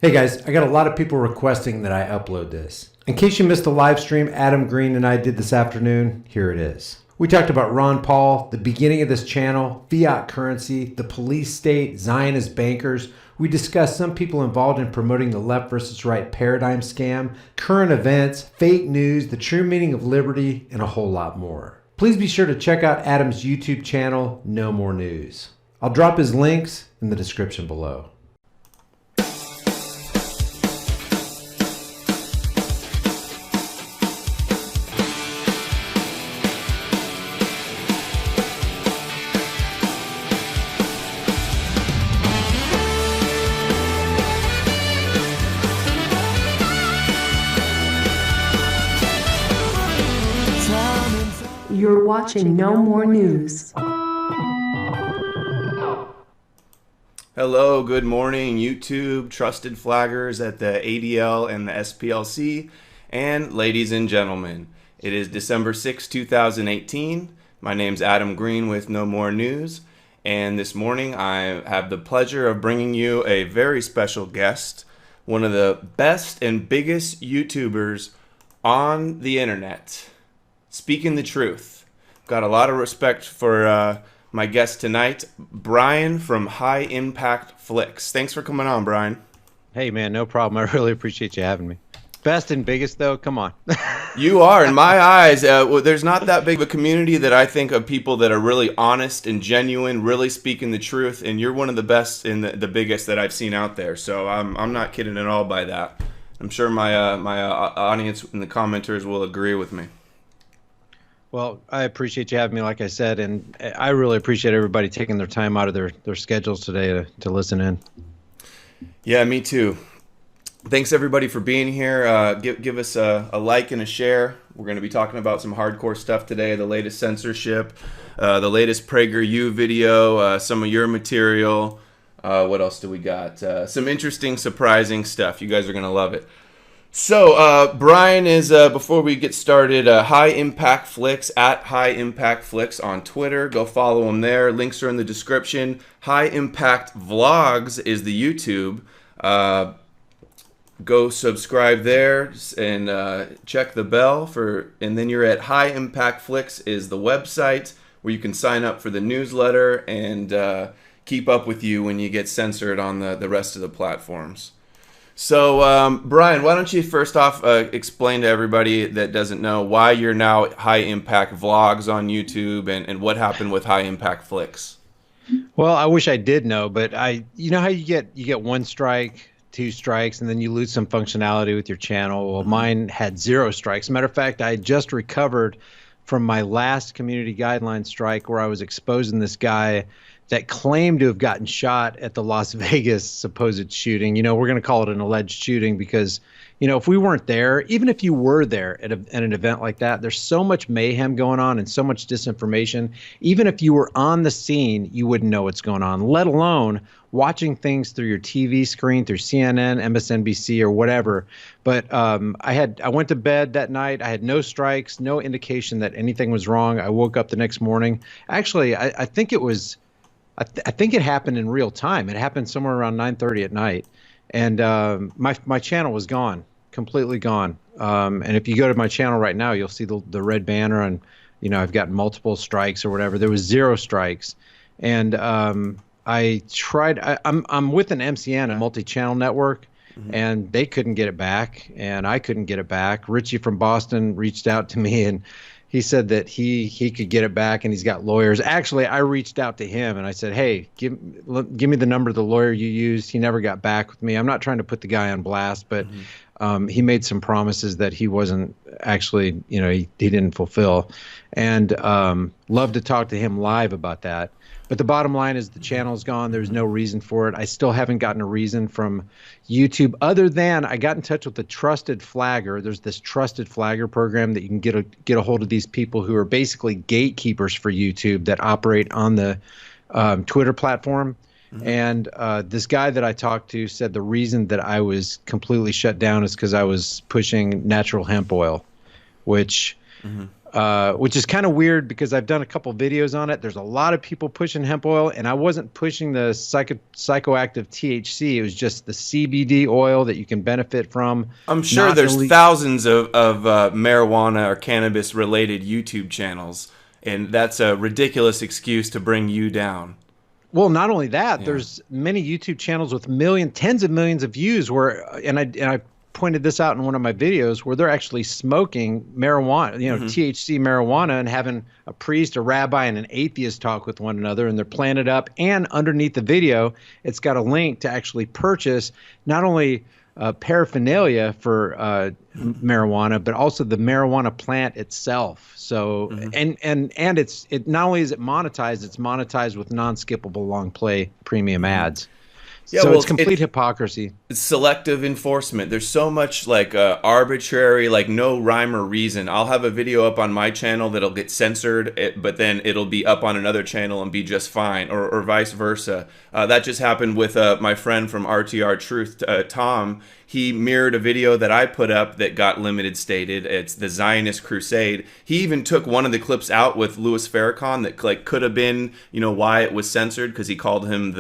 Hey guys, I got a lot of people requesting that I upload this. In case you missed the live stream Adam Green and I did this afternoon, here it is. We talked about Ron Paul, the beginning of this channel, fiat currency, the police state, Zionist bankers. We discussed some people involved in promoting the left versus right paradigm scam, current events, fake news, the true meaning of liberty, and a whole lot more. Please be sure to check out Adam's YouTube channel, No More News. I'll drop his links in the description below. You're watching No More News. Hello, good morning, YouTube, trusted flaggers at the ADL and the SPLC, and ladies and gentlemen. It is December 6, 2018. My name's Adam Green with No More News, and this morning I have the pleasure of bringing you a very special guest, one of the best and biggest YouTubers on the internet. Speaking the truth. Got a lot of respect for my guest tonight, Brian from High Impact Flicks. Thanks for coming on, Brian. Hey, man, no problem. I really appreciate you having me. Best and biggest, though? Come on. You are, in my eyes. There's not that big of a community that I think of people that are really honest and genuine, really speaking the truth, and you're one of the best and the biggest that I've seen out there. So I'm not kidding at all by that. I'm sure my audience and the commenters will agree with me. Well, I appreciate you having me, like I said, and I really appreciate everybody taking their time out of their schedules today to listen in. Yeah, me too. Thanks, everybody, for being here. Give us a like and a share. We're going to be talking about some hardcore stuff today, the latest censorship, the latest PragerU video, some of your material. What else do we got? Some interesting, surprising stuff. You guys are going to love it. So, Brian is, before we get started, High Impact Flicks, at High Impact Flicks on Twitter. Go follow him there. Links are in the description. High Impact Vlogs is the YouTube. Go subscribe there and check the bell and then you're at High Impact Flicks is the website where you can sign up for the newsletter and keep up with you when you get censored on the rest of the platforms. So, Brian, why don't you first off explain to everybody that doesn't know why you're now High Impact Vlogs on YouTube and what happened with High Impact Flicks? Well, I wish I did know, but you know how you get one strike, two strikes, and then you lose some functionality with your channel. Well, mine had 0 strikes. Matter of fact, I just recovered from my last community guideline strike where I was exposing this guy that claimed to have gotten shot at the Las Vegas supposed shooting. You know, we're going to call it an alleged shooting because, you know, if we weren't there, even if you were there at an event like that, there's so much mayhem going on and so much disinformation. Even if you were on the scene, you wouldn't know what's going on, let alone watching things through your TV screen, through CNN, MSNBC, or whatever. But I went to bed that night. I had no strikes, no indication that anything was wrong. I woke up the next morning. Actually, I think it was... I think it happened in real time. It happened somewhere around 9:30 at night, and my channel was gone, completely gone. And if you go to my channel right now, you'll see the red banner, and you know I've got multiple strikes or whatever. There was 0 strikes, and I tried. I'm with an MCN, a multi-channel network, and they couldn't get it back, and I couldn't get it back. Richie from Boston reached out to me and he said that he could get it back and he's got lawyers. Actually, I reached out to him and I said, hey, give me the number of the lawyer you used. He never got back with me. I'm not trying to put the guy on blast, but he made some promises that he wasn't actually, you know, he didn't fulfill. And love to talk to him live about that. But the bottom line is the channel's gone. There's no reason for it. I still haven't gotten a reason from YouTube other than I got in touch with the Trusted Flagger. There's this Trusted Flagger program that you can get a hold of these people who are basically gatekeepers for YouTube that operate on the Twitter platform. And this guy that I talked to said the reason that I was completely shut down is because I was pushing natural hemp oil, which which is kind of weird because I've done a couple videos on it. There's a lot of people pushing hemp oil, and I wasn't pushing the psychoactive THC. It was just the CBD oil that you can benefit from. I'm sure there's thousands of marijuana or cannabis related YouTube channels, and that's a ridiculous excuse to bring you down. Well, not only that, there's many YouTube channels with tens of millions of views where, and I pointed this out in one of my videos, where they're actually smoking marijuana, THC marijuana, and having a priest, a rabbi, and an atheist talk with one another, and they're playing it up. And underneath the video, it's got a link to actually purchase not only paraphernalia for marijuana, but also the marijuana plant itself. So, and it not only is it monetized, it's monetized with non-skippable long play premium ads. Yeah, so it's complete hypocrisy. It's selective enforcement. There's so much like arbitrary, like no rhyme or reason. I'll have a video up on my channel that'll get censored, but then it'll be up on another channel and be just fine, or vice versa. That just happened with my friend from RTR Truth, Tom. He mirrored a video that I put up that got limited stated. It's the Zionist Crusade. He even took one of the clips out with Louis Farrakhan that like could have been, why it was censored, because he called him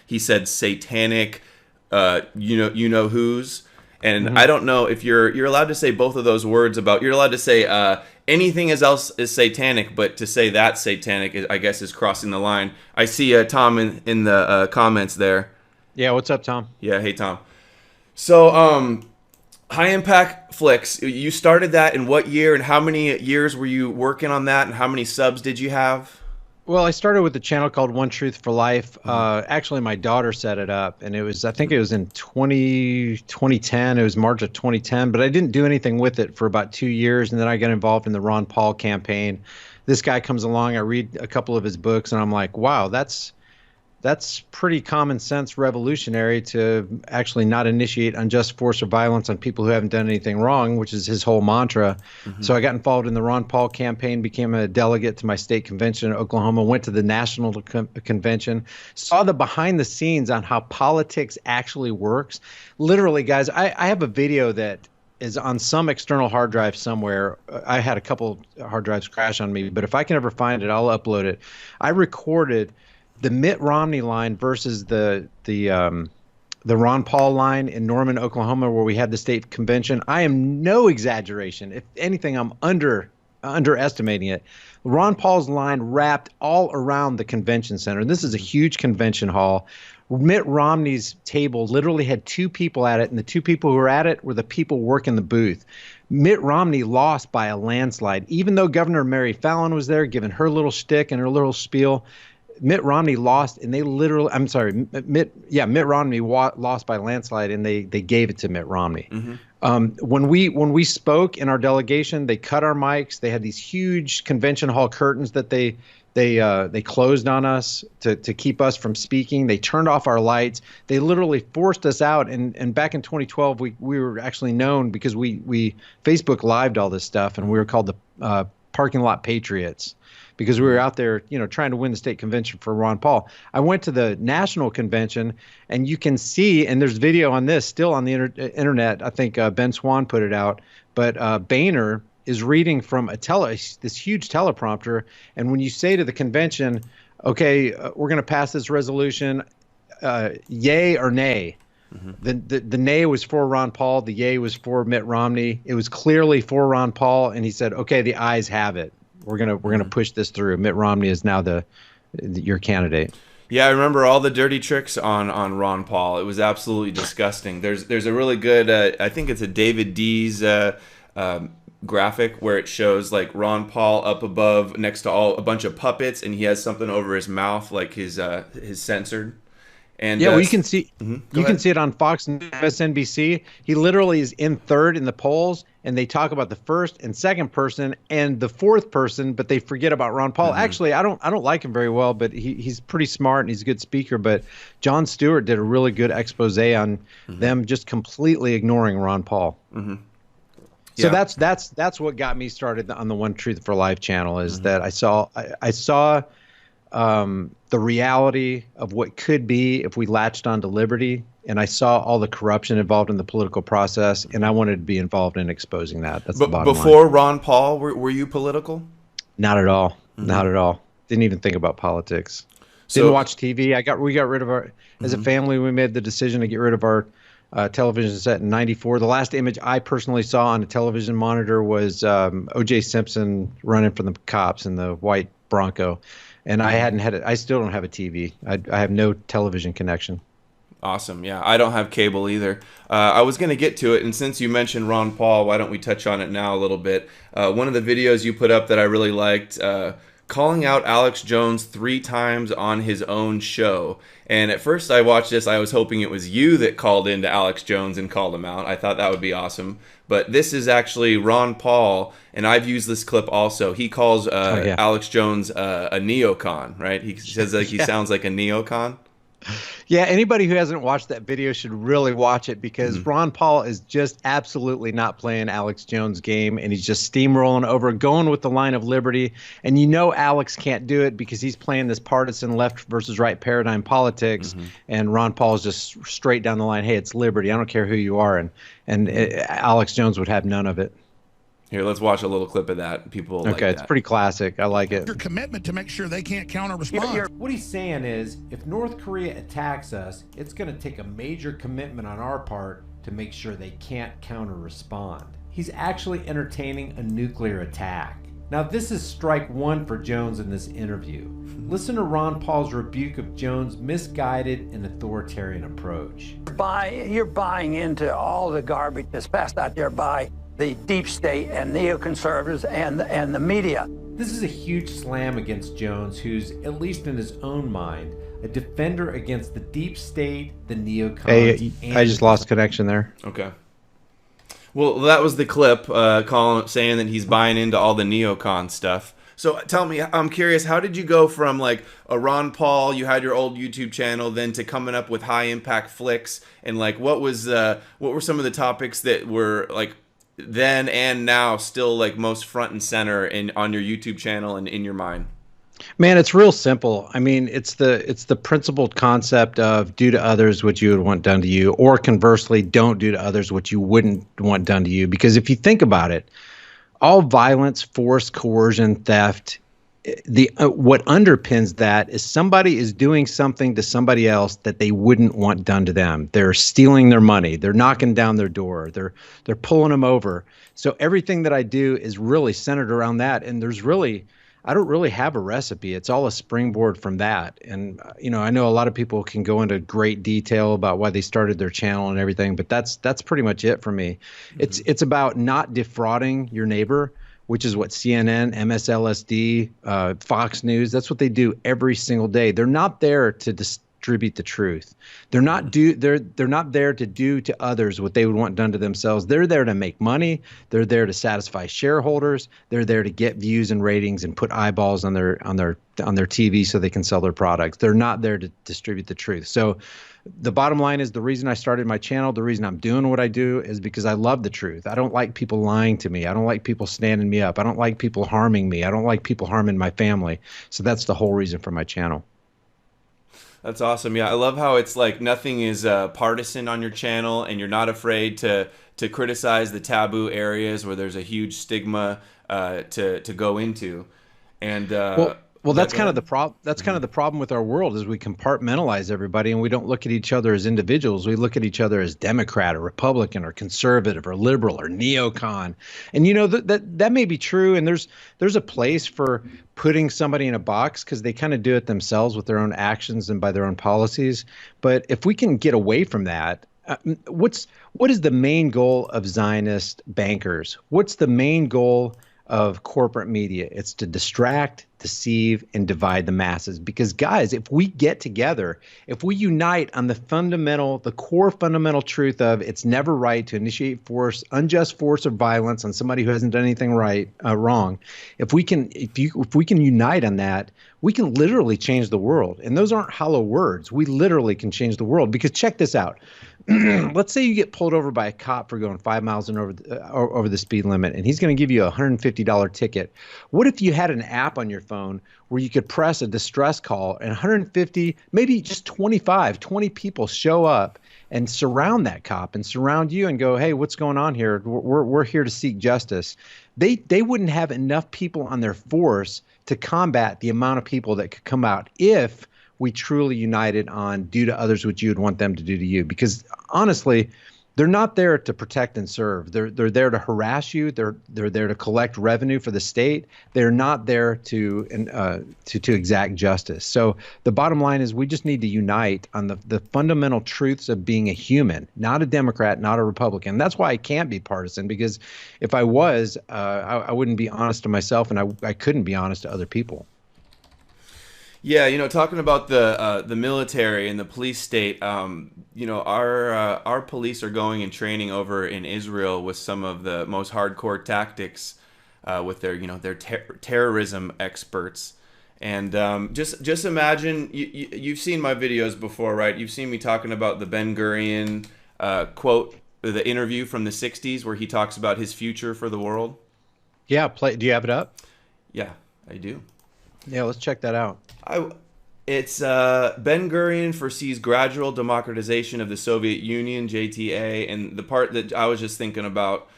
he said satanic, who's. And I don't know if you're allowed to say both of those words you're allowed to say anything else is satanic, but to say that satanic, I guess, is crossing the line. I see Tom in the comments there. Yeah, what's up, Tom? Yeah, hey, Tom. So, High Impact Flicks, you started that in what year, and how many years were you working on that, and how many subs did you have? Well, I started with a channel called One Truth for Life. Actually, my daughter set it up, and I think it was in 2010. It was March of 2010, but I didn't do anything with it for about 2 years, and then I got involved in the Ron Paul campaign. This guy comes along, I read a couple of his books, and I'm like, wow, that's pretty common sense revolutionary to actually not initiate unjust force or violence on people who haven't done anything wrong, which is his whole mantra. So I got involved in the Ron Paul campaign, became a delegate to my state convention in Oklahoma, went to the national convention, saw the behind the scenes on how politics actually works. Literally, guys, I have a video that is on some external hard drive somewhere. I had a couple hard drives crash on me, but if I can ever find it, I'll upload it. I recorded the Mitt Romney line versus the Ron Paul line in Norman, Oklahoma, where we had the state convention. I am no exaggeration. If anything, I'm underestimating it. Ron Paul's line wrapped all around the convention center. This is a huge convention hall. Mitt Romney's table literally had 2 people at it, and the 2 people who were at it were the people working the booth. Mitt Romney lost by a landslide. Even though Governor Mary Fallon was there giving her little shtick and her little spiel, Mitt Romney lost, and Mitt Romney lost by landslide, and they gave it to Mitt Romney. When we spoke in our delegation, they cut our mics. They had these huge convention hall curtains that they closed on us to keep us from speaking. They turned off our lights. They literally forced us out. And back in 2012, we were actually known because we Facebook lived all this stuff, and we were called the Parking Lot Patriots, because we were out there, trying to win the state convention for Ron Paul. I went to the national convention, and you can see, and there's video on this still on the internet. I think Ben Swan put it out, but Boehner is reading from this huge teleprompter. And when you say to the convention, okay, we're going to pass this resolution, yay or nay, the nay was for Ron Paul, the yay was for Mitt Romney. It was clearly for Ron Paul, and he said, okay, the ayes have it. We're gonna push this through. Mitt Romney is now your candidate. Yeah, I remember all the dirty tricks on Ron Paul. It was absolutely disgusting. There's a really good I think it's a David D's graphic where it shows like Ron Paul up above next to a bunch of puppets, and he has something over his mouth, like his censored. And yeah, well, you can see can see it on Fox News, MSNBC. He literally is in third in the polls, and they talk about the first and second person and the fourth person, but they forget about Ron Paul. Actually, I don't like him very well, but he's pretty smart and he's a good speaker. But Jon Stewart did a really good expose on them just completely ignoring Ron Paul. So that's what got me started on the One Truth for Life channel, is that I saw the reality of what could be if we latched onto liberty. and I saw all the corruption involved in the political process, and I wanted to be involved in exposing that. That's the But bottom before line. Ron Paul, were you political? Not at all. Not at all. Didn't even think about politics. Didn't So watch TV. We got rid of our, as a family, we made the decision to get rid of our television set in '94. The last image I personally saw on a television monitor was O.J. Simpson running from the cops in the white Bronco. And I hadn't had it. I still don't have a TV. I have no television connection. awesome. Yeah, I don't have cable either. I was going to get to it, and since you mentioned Ron Paul, why don't we touch on it now a little bit? One of the videos you put up that I really liked, calling out Alex Jones 3 times on his own show. And at first I watched this, I was hoping it was you that called into Alex Jones and called him out. I thought that would be awesome. But this is actually Ron Paul, and I've used this clip also. He calls Alex Jones a neocon, right? He says like he sounds like a neocon. Yeah, anybody who hasn't watched that video should really watch it, because Ron Paul is just absolutely not playing Alex Jones' game, and he's just steamrolling over, going with the line of liberty. And you know Alex can't do it because he's playing this partisan left versus right paradigm politics, and Ron Paul is just straight down the line. Hey, it's liberty. I don't care who you are, and Alex Jones would have none of it. Here, let's watch a little clip of that. People like Okay, it's that. pretty classic. I like it. Your commitment to make sure they can't counter-respond. What he's saying is, if North Korea attacks us, it's going to take a major commitment on our part to make sure they can't counter-respond. He's actually entertaining a nuclear attack. Now, this is strike one for Jones in this interview. Listen to Ron Paul's rebuke of Jones' misguided and authoritarian approach. You're buying into all the garbage that's passed out there by the deep state and neoconservatives and the media. This is a huge slam against Jones, who's, at least in his own mind, a defender against the deep state, the neocons. Hey, I just lost connection there. Okay. Well, that was the clip saying that he's buying into all the neocon stuff. So tell me, I'm curious, how did you go from like a Ron Paul, you had your old YouTube channel, then to coming up with high impact flicks, and like what were some of the topics that were like then and now still like most front and center on your YouTube channel and in your mind? Man, it's real simple. I mean, it's the principled concept of do to others what you would want done to you, or conversely, don't do to others what you wouldn't want done to you. Because if you think about it, all violence, force, coercion, theft, what underpins that is somebody is doing something to somebody else that they wouldn't want done to them. They're stealing their money. They're knocking down their door. They're pulling them over. So everything that I do is really centered around that. And I don't really have a recipe. It's all a springboard from that. And, I know a lot of people can go into great detail about why they started their channel and everything, but that's pretty much it for me. It's about not defrauding your neighbor, which is what CNN, MSLSD, Fox News, that's what they do every single day. They're not there to distribute the truth. They're not there to do to others what they would want done to themselves. They're there to make money. They're there to satisfy shareholders. They're there to get views and ratings and put eyeballs on their TV so they can sell their products. They're not there to distribute the truth. So the bottom line is, the reason I started my channel, the reason I'm doing what I do, is because I love the truth. I don't like people lying to me. I don't like people standing me up. I don't like people harming me. I don't like people harming my family. So that's the whole reason for my channel. That's awesome. Yeah, I love how it's like nothing is partisan on your channel, and you're not afraid to criticize the taboo areas where there's a huge stigma to go into. And well, that's kind of the problem. That's kind of the problem with our world, is we compartmentalize everybody, and we don't look at each other as individuals. We look at each other as Democrat or Republican or conservative or liberal or neocon. And that may be true, and there's a place for putting somebody in a box because they kind of do it themselves with their own actions and by their own policies. But if we can get away from that, what is the main goal of Zionist bankers? What's the main goal of corporate media? It's to distract, deceive, and divide the masses. Because guys, if we get together, if we unite on the core fundamental truth of it's never right to initiate unjust force or violence on somebody who hasn't done anything wrong, if we can unite on that, we can literally change the world. And those aren't hollow words. We literally can change the world. Because check this out. let's say you get pulled over by a cop for going 5 miles and over the speed limit, and he's going to give you a $150 ticket. What if you had an app on your phone where you could press a distress call and 150, maybe just 20 people show up and surround that cop and surround you and go, hey, what's going on here? We're here to seek justice. They wouldn't have enough people on their force to combat the amount of people that could come out if we truly united on do to others what you would want them to do to you. Because honestly, they're not there to protect and serve. They're there to harass you. They're there to collect revenue for the state. They're not there to exact justice. So the bottom line is we just need to unite on the fundamental truths of being a human, not a Democrat, not a Republican. That's why I can't be partisan, because if I was, I wouldn't be honest to myself, and I couldn't be honest to other people. Yeah, talking about the military and the police state, our police are going and training over in Israel with some of the most hardcore tactics, with their terrorism experts, and just imagine you've seen my videos before, right? You've seen me talking about the Ben Gurion quote, the interview from the '60s where he talks about his future for the world. Yeah, do you have it up? Yeah, I do. Yeah, let's check that out. It's Ben Gurion foresees gradual democratization of the Soviet Union, JTA, and the part that I was just thinking about,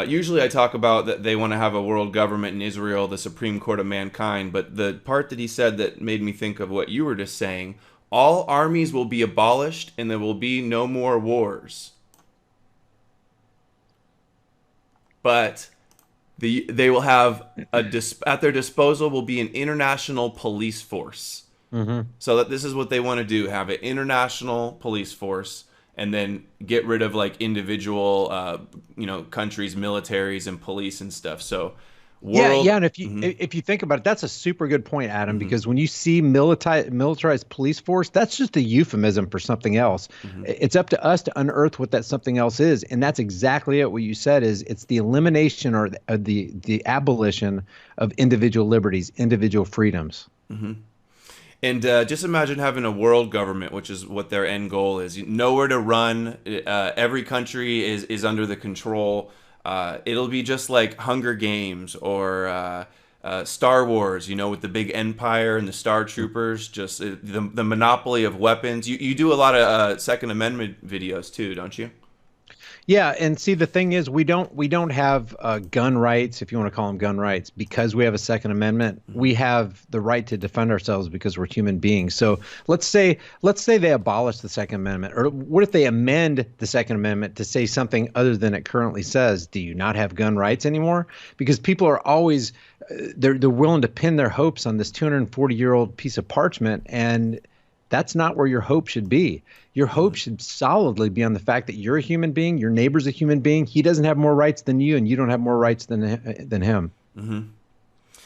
usually I talk about that they want to have a world government in Israel, the Supreme Court of mankind, but the part that he said that made me think of what you were just saying, all armies will be abolished and there will be no more wars. But they will have at their disposal will be an international police force. Mm-hmm. So that this is what they want to do: have an international police force, and then get rid of like individual, countries, militaries, and police and stuff. So. And if you think about it, that's a super good point, Adam, because when you see militarized police force, that's just a euphemism for something else. It's up to us to unearth what that something else is, and that's exactly it. What you said is it's the elimination or the abolition of individual liberties, individual freedoms. And just imagine having a world government, which is what their end goal is. Nowhere to run. Every country is under the control. It'll be just like Hunger Games or Star Wars, with the big empire and the Star Troopers, just the monopoly of weapons. You do a lot of Second Amendment videos too, don't you? Yeah, and see, the thing is, we don't have gun rights, if you want to call them gun rights, because we have a Second Amendment. We have the right to defend ourselves because we're human beings. So let's say they abolish the Second Amendment, or what if they amend the Second Amendment to say something other than it currently says? Do you not have gun rights anymore? Because people are always they're willing to pin their hopes on this 240-year-old piece of parchment, and that's not where your hope should be. Your hope should solidly be on the fact that you're a human being, your neighbor's a human being, he doesn't have more rights than you, and you don't have more rights than him.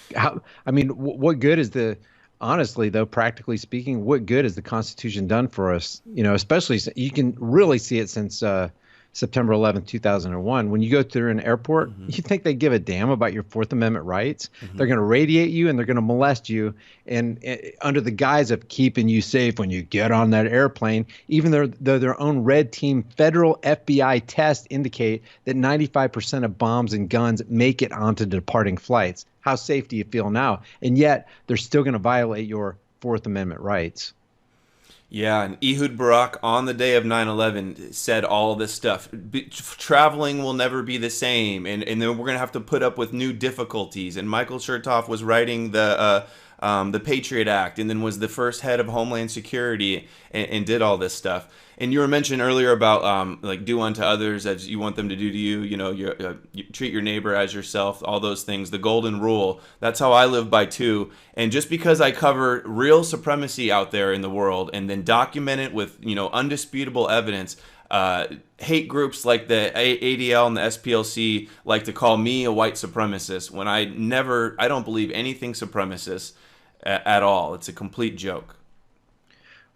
What good is honestly, though, practically speaking, what good has the Constitution done for us? Especially, you can really see it since September 11th, 2001. When you go through an airport, you think they give a damn about your Fourth Amendment rights? They're going to radiate you and they're going to molest you, and under the guise of keeping you safe when you get on that airplane, even though their own red team federal FBI tests indicate that 95% of bombs and guns make it onto departing flights. How safe do you feel now? And yet they're still going to violate your Fourth Amendment rights. Yeah, and Ehud Barak on the day of 9/11 said all this stuff. Traveling will never be the same, and then we're going to have to put up with new difficulties. And Michael Chertoff was writing the Patriot Act, and then was the first head of Homeland Security, and did all this stuff. And you were mentioning earlier about like do unto others as you want them to do to you. You treat your neighbor as yourself. All those things. The golden rule. That's how I live by too. And just because I cover real supremacy out there in the world and then document it with undisputable evidence, hate groups like the ADL and the SPLC like to call me a white supremacist when I don't believe anything supremacist at all. It's a complete joke.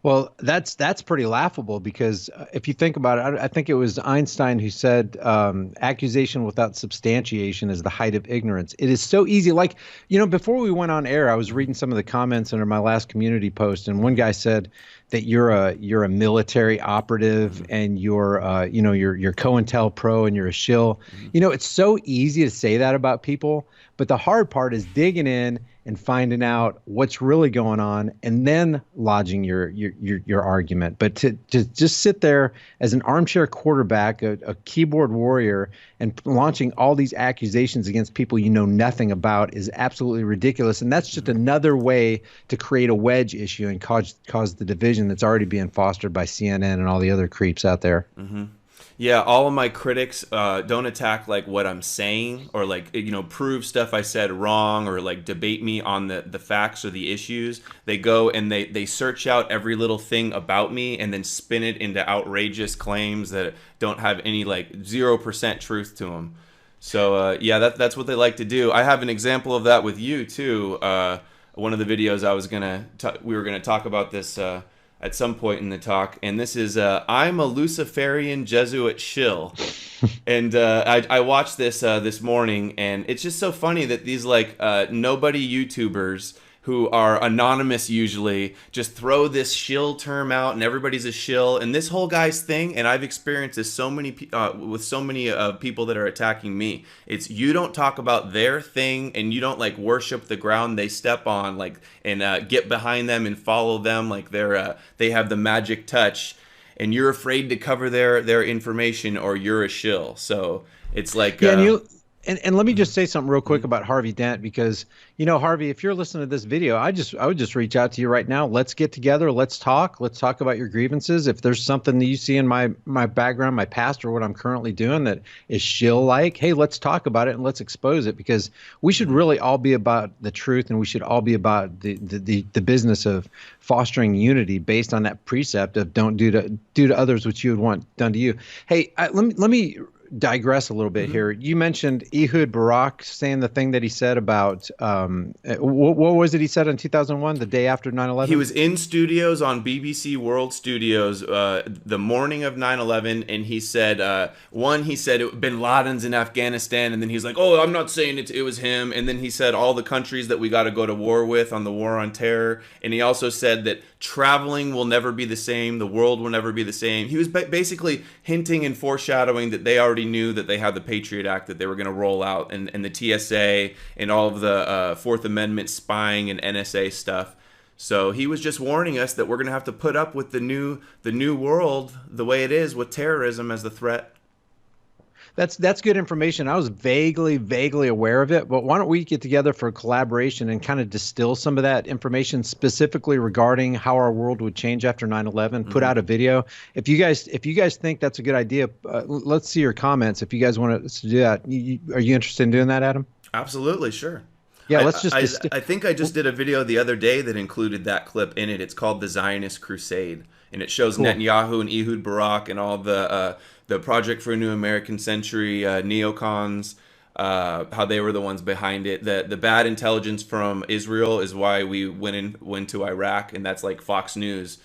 Well, that's pretty laughable because if you think about it, I think it was Einstein who said accusation without substantiation is the height of ignorance. It is so easy. Like, before we went on air, I was reading some of the comments under my last community post, and one guy said that you're a military operative and you're COINTELPRO and you're a shill. It's so easy to say that about people, but the hard part is digging in and finding out what's really going on and then lodging your argument. But to just sit there as an armchair quarterback, a keyboard warrior, and launching all these accusations against people you know nothing about is absolutely ridiculous. And that's just another way to create a wedge issue and cause the division that's already being fostered by CNN and all the other creeps out there. Mm-hmm. Yeah, all of my critics don't attack like what I'm saying or like, prove stuff I said wrong or like debate me on the facts or the issues. They go and they search out every little thing about me and then spin it into outrageous claims that don't have any like 0% truth to them. So yeah, that's what they like to do. I have an example of that with you too. One of the videos we were gonna talk about this at some point in the talk, and this is I'm a Luciferian Jesuit shill. And I watched this morning, and it's just so funny that these like nobody YouTubers who are anonymous usually just throw this shill term out and everybody's a shill. And this whole guy's thing, and I've experienced this with so many people that are attacking me, it's you don't talk about their thing and you don't like worship the ground they step on, like, and get behind them and follow them like they have the magic touch, and you're afraid to cover their information or you're a shill. So it's like And let me just say something real quick about Harvey Dent, because, Harvey, if you're listening to this video, I would just reach out to you right now. Let's get together. Let's talk. Let's talk about your grievances. If there's something that you see in my background, my past, or what I'm currently doing that is shill-like, hey, let's talk about it and let's expose it, because we should really all be about the truth, and we should all be about the business of fostering unity based on that precept of don't do to others what you would want done to you. Hey, let me digress a little bit here. You mentioned Ehud Barak saying the thing that he said about what was it he said in 2001, the day after 9/11? He was in studios on BBC World Studios the morning of 9/11, and he said he said bin Laden's in Afghanistan, and then he's like, oh, I'm not saying it was him, and then he said all the countries that we got to go to war with on the war on terror, and he also said that traveling will never be the same, the world will never be the same. He was basically hinting and foreshadowing that they already knew that they had the Patriot Act that they were going to roll out, and the TSA and all of the Fourth Amendment spying and NSA stuff. So he was just warning us that we're going to have to put up with the new world the way it is, with terrorism as the threat. That's good information. I was vaguely aware of it, but why don't we get together for a collaboration and kind of distill some of that information specifically regarding how our world would change after 9/11, put out a video. If you guys think that's a good idea, let's see your comments. If you guys want us to do that, are you interested in doing that, Adam? Absolutely, sure. Yeah, let's just. I think I just did a video the other day that included that clip in it. It's called The Zionist Crusade, and it shows Netanyahu and Ehud Barak and all the Project for a New American Century neocons, how they were the ones behind it. The bad intelligence from Israel is why we went to Iraq, and that's like Fox News,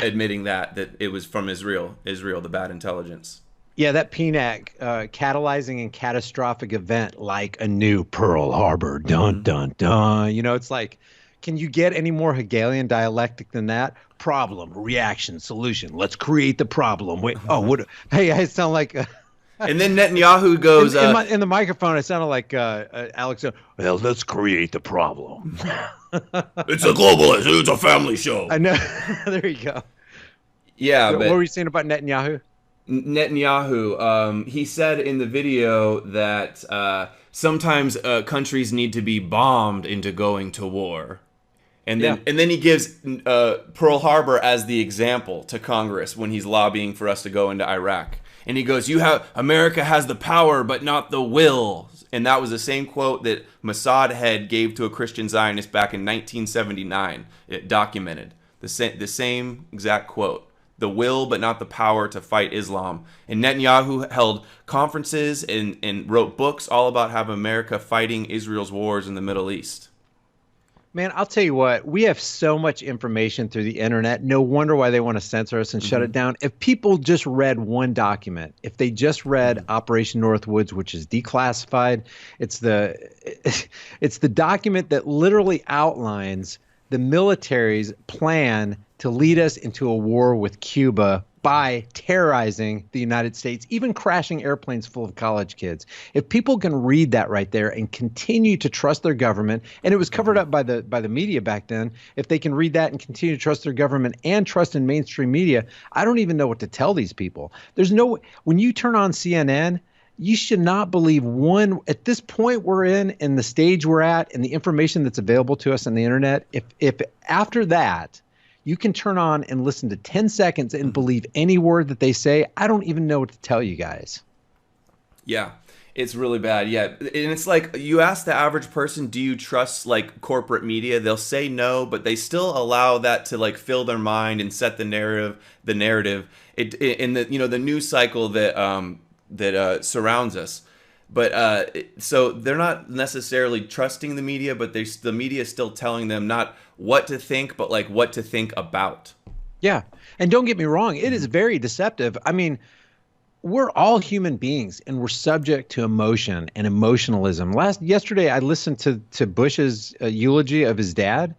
admitting that it was from Israel, the bad intelligence. Yeah, that PNAC, catalyzing and catastrophic event like a new Pearl Harbor, dun, dun, dun. It's like, can you get any more Hegelian dialectic than that? Problem, reaction, solution. Let's create the problem. Wait, what? Hey, I sound like... and then Netanyahu goes... in the microphone, I sounded like Alex. Well, let's create the problem. It's a globalist. It's a family show. I know. There you go. Yeah, what were you saying about Netanyahu? Netanyahu, he said in the video that sometimes countries need to be bombed into going to war. And then he gives Pearl Harbor as the example to Congress when he's lobbying for us to go into Iraq. And he goes, America has the power, but not the will. And that was the same quote that Mossad head gave to a Christian Zionist back in 1979. It documented the same exact quote. The will, but not the power to fight Islam. And Netanyahu held conferences and wrote books all about how America fighting Israel's wars in the Middle East. Man, I'll tell you what, we have so much information through the internet. No wonder why they want to censor us and shut it down. If people just read one document, if they just read Operation Northwoods, which is declassified, it's the document that literally outlines the military's plan to lead us into a war with Cuba by terrorizing the United States, even crashing airplanes full of college kids. If people can read that right there and continue to trust their government, and it was covered up by the media back then, if they can read that and continue to trust their government and trust in mainstream media, I don't even know what to tell these people. When you turn on CNN, you should not believe at this point we're in the stage we're at, and the information that's available to us on the internet, if after that, you can turn on and listen to 10 seconds and believe any word that they say, I don't even know what to tell you guys. Yeah, it's really bad. Yeah, and it's like you ask the average person, do you trust like corporate media? They'll say no, but they still allow that to like fill their mind and set the narrative. In the news cycle that surrounds us. But so they're not necessarily trusting the media, but the media is still telling them not what to think, but like what to think about. Yeah. And don't get me wrong, it is very deceptive. I mean, we're all human beings and we're subject to emotion and emotionalism. Yesterday, I listened to Bush's eulogy of his dad.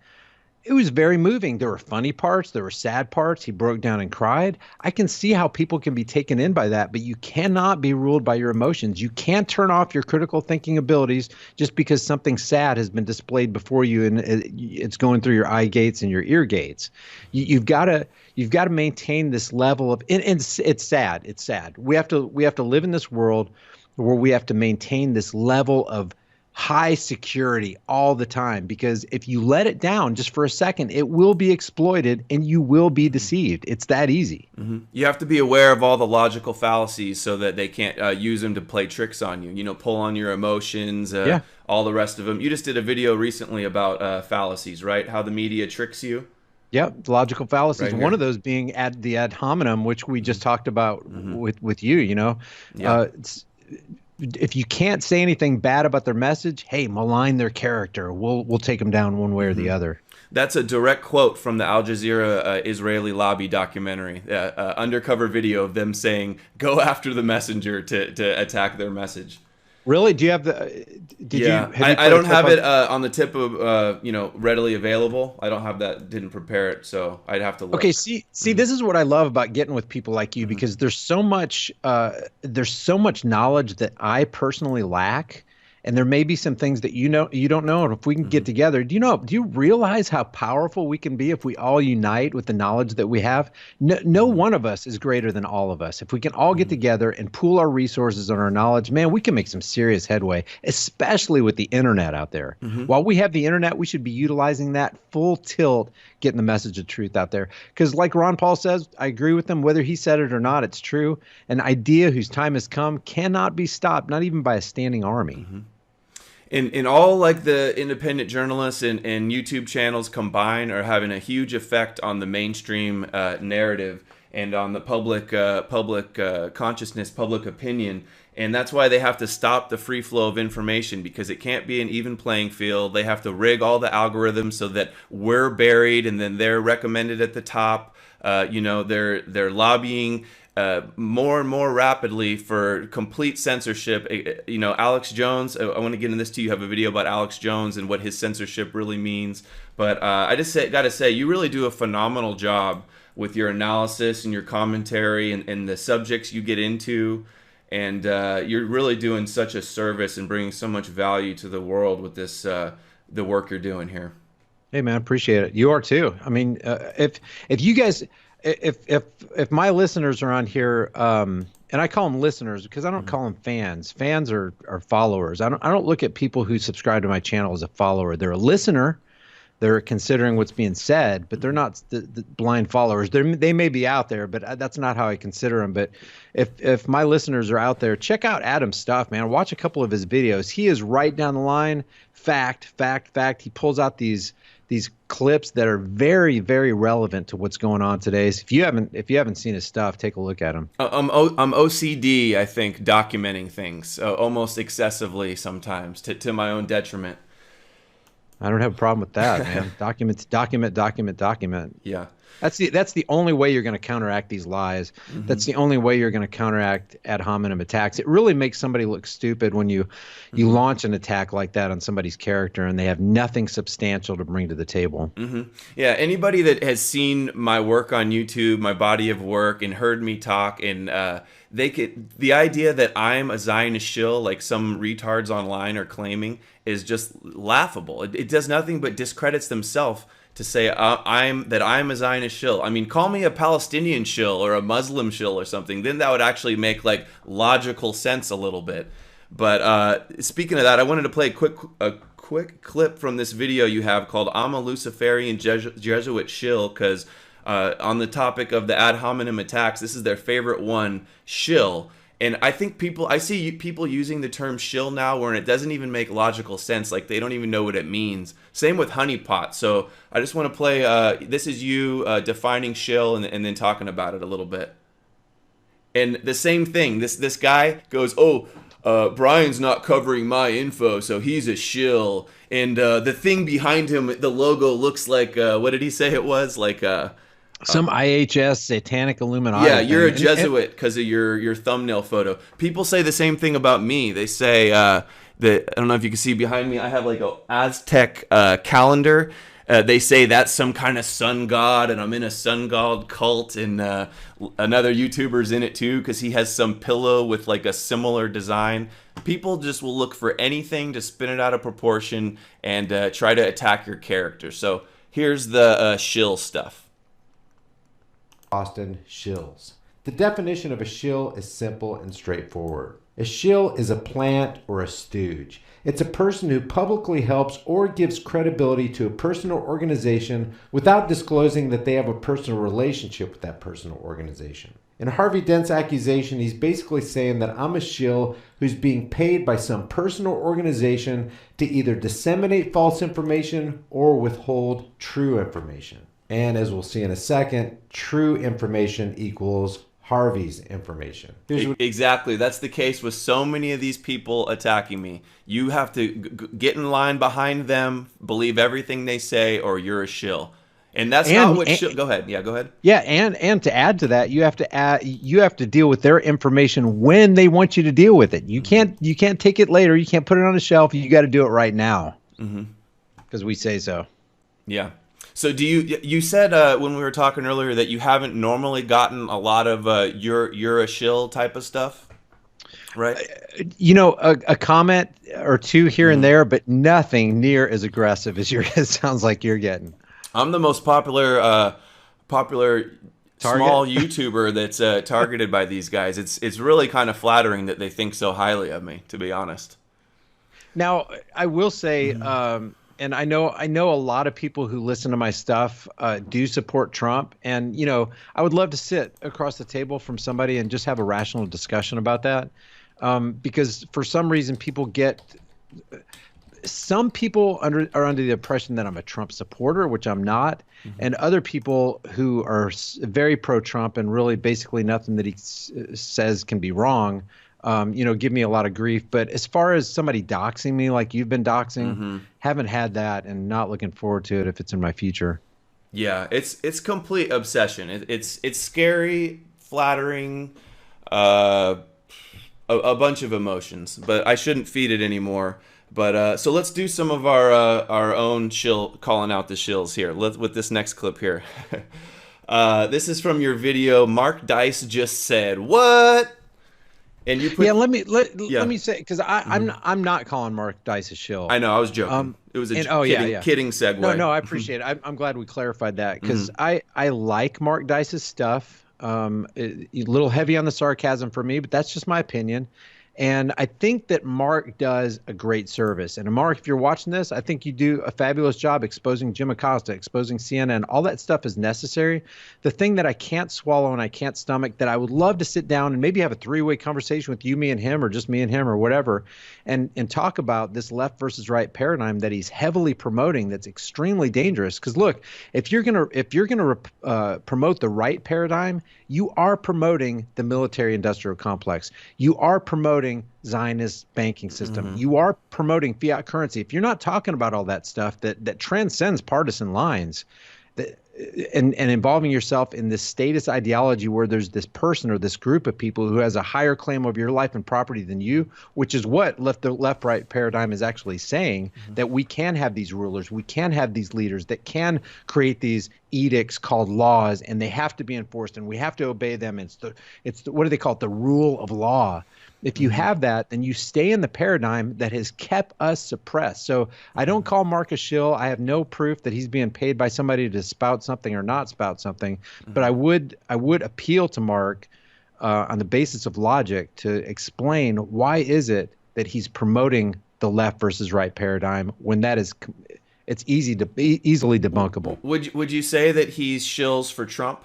It was very moving. There were funny parts. There were sad parts. He broke down and cried. I can see how people can be taken in by that, but you cannot be ruled by your emotions. You can't turn off your critical thinking abilities just because something sad has been displayed before you and it's going through your eye gates and your ear gates. You've got to maintain this level of, and it's sad. It's sad. We have to live in this world where we have to maintain this level of high security all the time, because if you let it down just for a second, it will be exploited and you will be deceived. It's that easy. Mm-hmm. You have to be aware of all the logical fallacies so that they can't use them to play tricks on you. You know, pull on your emotions, all the rest of them. You just did a video recently about fallacies, right? How the media tricks you. Yep, logical fallacies. Right One of those being the ad hominem, which we just talked about with you. You know, if you can't say anything bad about their message, hey, malign their character. We'll take them down one way or the other. That's a direct quote from the Al Jazeera Israeli lobby documentary, undercover video of them saying, "Go after the messenger to attack their message." Really? Do you have the? I don't have it on the tip of readily available. I don't have that. Didn't prepare it, so I'd have to look. Okay. See, this is what I love about getting with people like you, because there's so much knowledge that I personally lack. And there may be some things that you don't know. And if we can get together, do you realize how powerful we can be if we all unite with the knowledge that we have? No one of us is greater than all of us. If we can all get together and pool our resources and our knowledge, man, we can make some serious headway, especially with the internet out there. While we have the internet, we should be utilizing that full tilt, getting the message of truth out there. Because like Ron Paul says, I agree with him, whether he said it or not, it's true. An idea whose time has come cannot be stopped, not even by a standing army. In all like the independent journalists and YouTube channels combined are having a huge effect on the mainstream narrative and on the public consciousness, public opinion. And that's why they have to stop the free flow of information, because it can't be an even playing field. They have to rig all the algorithms so that we're buried and then they're recommended at the top. They're lobbying more and more rapidly for complete censorship. Alex Jones, I want to get into this too. You have a video about Alex Jones and what his censorship really means. But I just gotta say, you really do a phenomenal job with your analysis and your commentary and the subjects you get into. And you're really doing such a service and bringing so much value to the world with this, the work you're doing here. Hey, man, appreciate it. You are too. I mean, if you guys... If my listeners are on here, and I call them listeners because I don't call them fans. Fans are followers. I don't look at people who subscribe to my channel as a follower. They're a listener. They're considering what's being said, but they're not the blind followers. They may be out there, but that's not how I consider them. But if my listeners are out there, check out Adam's stuff, man. Watch a couple of his videos. He is right down the line. Fact. He pulls out these clips that are very, very relevant to what's going on today. So if you haven't seen his stuff, take a look at him. I'm OCD, I think, documenting things almost excessively sometimes to my own detriment. I don't have a problem with that, man. Document. Yeah. That's the only way you're going to counteract these lies. That's the only way you're going to counteract ad hominem attacks. It really makes somebody look stupid when you launch an attack like that on somebody's character and they have nothing substantial to bring to the table. Yeah, anybody that has seen my work on YouTube, my body of work, and heard me talk, and the idea that I'm a Zionist shill, like some retards online are claiming, is just laughable. It does nothing but discredits themselves to say I'm a Zionist shill. I mean, call me a Palestinian shill or a Muslim shill or something. Then that would actually make like logical sense a little bit. But speaking of that, I wanted to play a quick clip from this video you have called "I'm a Luciferian Jesuit shill," because on the topic of the ad hominem attacks, this is their favorite one, shill. And I think I see people using the term shill now where it doesn't even make logical sense. Like they don't even know what it means. Same with honeypot. So I just want to play, this is you defining shill and then talking about it a little bit. And the same thing, this guy goes, Brian's not covering my info, so he's a shill. And the thing behind him, the logo looks like, what did he say it was? Like some IHS satanic Illuminati. Yeah, you're a Jesuit because of your thumbnail photo. People say the same thing about me. They say that, I don't know if you can see behind me, I have like a Aztec calendar. They say that's some kind of sun god, and I'm in a sun god cult, and another YouTuber's in it too because he has some pillow with like a similar design. People just will look for anything to spin it out of proportion and try to attack your character. So here's the shill stuff. Austin shills. The definition of a shill is simple and straightforward. A shill is a plant or a stooge. It's a person who publicly helps or gives credibility to a person or organization without disclosing that they have a personal relationship with that person or organization. In Harvey Dent's accusation, he's basically saying that I'm a shill who's being paid by some person or organization to either disseminate false information or withhold true information. And as we'll see in a second, true information equals Harvey's information. Exactly. That's the case with so many of these people attacking me. You have to get in line behind them, believe everything they say, or you're a shill. And that's not what shill. Go ahead. Yeah, go ahead. Yeah, and to add to that, you have to deal with their information when they want you to deal with it. You can't take it later. You can't put it on a shelf. You got to do it right now. Because we say so. Yeah. So you said when we were talking earlier that you haven't normally gotten a lot of you're a shill type of stuff, right? You know, a comment or two here and there, but nothing near as aggressive as it sounds like you're getting. I'm the most popular small YouTuber that's targeted by these guys. It's really kind of flattering that they think so highly of me, to be honest. Now, I will say. And I know a lot of people who listen to my stuff do support Trump. And, you know, I would love to sit across the table from somebody and just have a rational discussion about that. Because for some reason, some people are under the impression that I'm a Trump supporter, which I'm not. And other people who are very pro-Trump and really basically nothing that he says can be wrong, give me a lot of grief. But as far as somebody doxing me like you've been doxing, haven't had that and not looking forward to it if it's in my future. Yeah, it's complete obsession. It's scary, flattering, a bunch of emotions. But I shouldn't feed it anymore. But so let's do some of our own shill, calling out the shills here. With this next clip here. This is from your video. Mark Dice just said, "What?" And you put, let me say, because I'm not calling Mark Dice a shill. I know, I was joking. It was a kidding segue. No, I appreciate it. I'm glad we clarified that because I like Mark Dice's stuff. A little heavy on the sarcasm for me, but that's just my opinion. And I think that Mark does a great service. And Mark, if you're watching this, I think you do a fabulous job exposing Jim Acosta, exposing CNN. All that stuff is necessary. The thing that I can't swallow and I can't stomach that I would love to sit down and maybe have a three-way conversation with you, me, and him, or just me and him, or whatever, and talk about this left versus right paradigm that he's heavily promoting. That's extremely dangerous. Because look, if you're gonna promote the right paradigm, you are promoting the military-industrial complex. You are promoting promoting Zionist banking system. You are promoting fiat currency. If you're not talking about all that stuff that transcends partisan lines, and involving yourself in this statist ideology where there's this person or this group of people who has a higher claim over your life and property than you, which is what the left-right paradigm is actually saying, that we can have these rulers, we can have these leaders that can create these edicts called laws, and they have to be enforced, and we have to obey them. It's the what do they call it? The rule of law. If you have that, then you stay in the paradigm that has kept us suppressed. So I don't call Mark a shill. I have no proof that he's being paid by somebody to spout something or not spout something. But I would appeal to Mark on the basis of logic to explain why is it that he's promoting the left versus right paradigm when that is it's easily debunkable. Would you say that he's shills for Trump?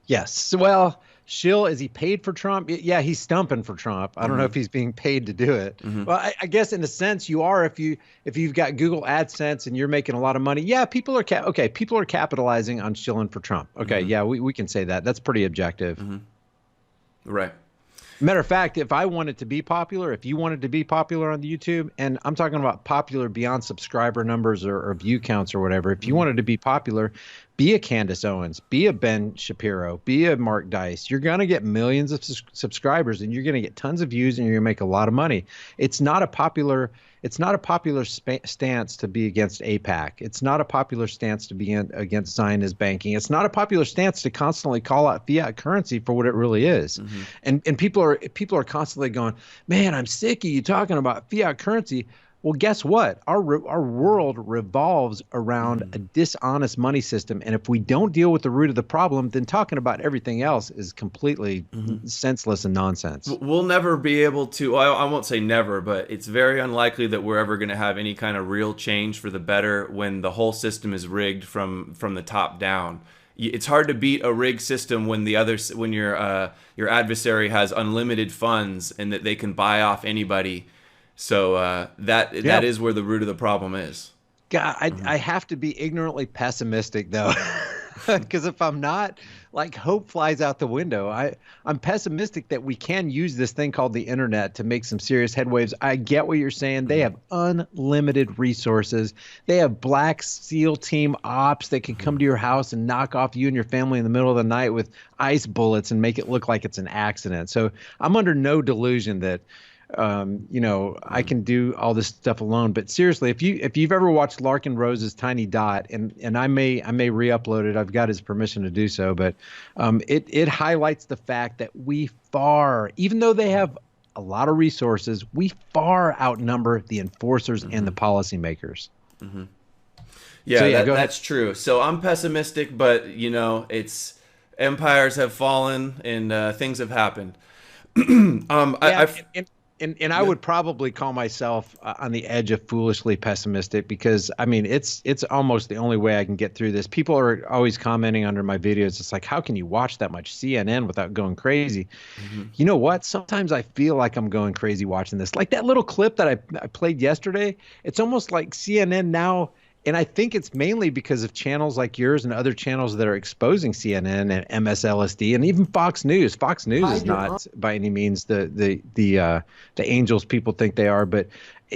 Yes. Well, shill, is he paid for Trump? Yeah, he's stumping for Trump. I don't know if he's being paid to do it. Well, I guess in a sense you are if you've got Google AdSense and you're making a lot of money. Yeah, people are people are capitalizing on shilling for Trump. Okay, yeah, we can say that. That's pretty objective. Right. Matter of fact, if I wanted to be popular, if you wanted to be popular on the YouTube, and I'm talking about popular beyond subscriber numbers or view counts or whatever, if you wanted to be popular, be a Candace Owens, be a Ben Shapiro, be a Mark Dice. You're going to get millions of subscribers, and you're going to get tons of views, and you're going to make a lot of money. It's not a popular stance to be against AIPAC. It's not a popular stance to be against Zionist banking. It's not a popular stance to constantly call out fiat currency for what it really is. And people are constantly going, man, I'm sick of you talking about fiat currency. Well, guess what? Our world revolves around a dishonest money system. And if we don't deal with the root of the problem, then talking about everything else is completely senseless and nonsense. We'll never be able to, well, I won't say never, but it's very unlikely that we're ever going to have any kind of real change for the better when the whole system is rigged from the top down. It's hard to beat a rigged system when your adversary has unlimited funds and that they can buy off anybody. So that is where the root of the problem is. God, I have to be ignorantly pessimistic though, because if I'm not, like, hope flies out the window. I'm pessimistic that we can use this thing called the internet to make some serious headwaves. I get what you're saying. They have unlimited resources. They have Black SEAL team ops that can come to your house and knock off you and your family in the middle of the night with ice bullets and make it look like it's an accident. So I'm under no delusion that I can do all this stuff alone. But seriously, if you've ever watched Larkin Rose's Tiny Dot, and I may re-upload it, I've got his permission to do so, but it highlights the fact that even though they have a lot of resources, we far outnumber the enforcers and the policymakers. Yeah, so, that's true. So I'm pessimistic, but it's empires have fallen and things have happened. And I would probably call myself on the edge of foolishly pessimistic because, I mean, it's almost the only way I can get through this. People are always commenting under my videos. It's like, how can you watch that much CNN without going crazy? You know what? Sometimes I feel like I'm going crazy watching this. Like that little clip that I played yesterday, it's almost like CNN now. And I think it's mainly because of channels like yours and other channels that are exposing CNN and MSLSD and even Fox News. Fox News is not by any means the angels people think they are, but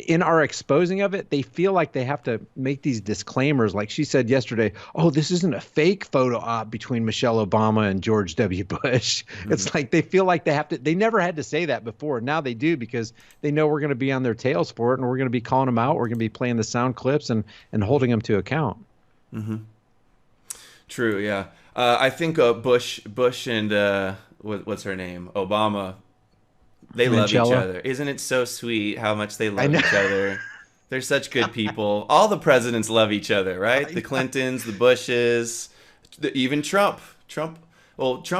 in our exposing of it, they feel like they have to make these disclaimers. Like she said yesterday, oh, this isn't a fake photo op between Michelle Obama and George W. Bush. It's like they feel like they never had to say that before. Now they do because they know we're going to be on their tails for it and we're going to be calling them out. We're going to be playing the sound clips and holding them to account. True, yeah. I think Bush and what's her name? Obama. They love each other. Isn't it so sweet how much they love each other? They're such good people. All the presidents love each other, right? The Clintons, the Bushes, even Trump. Trump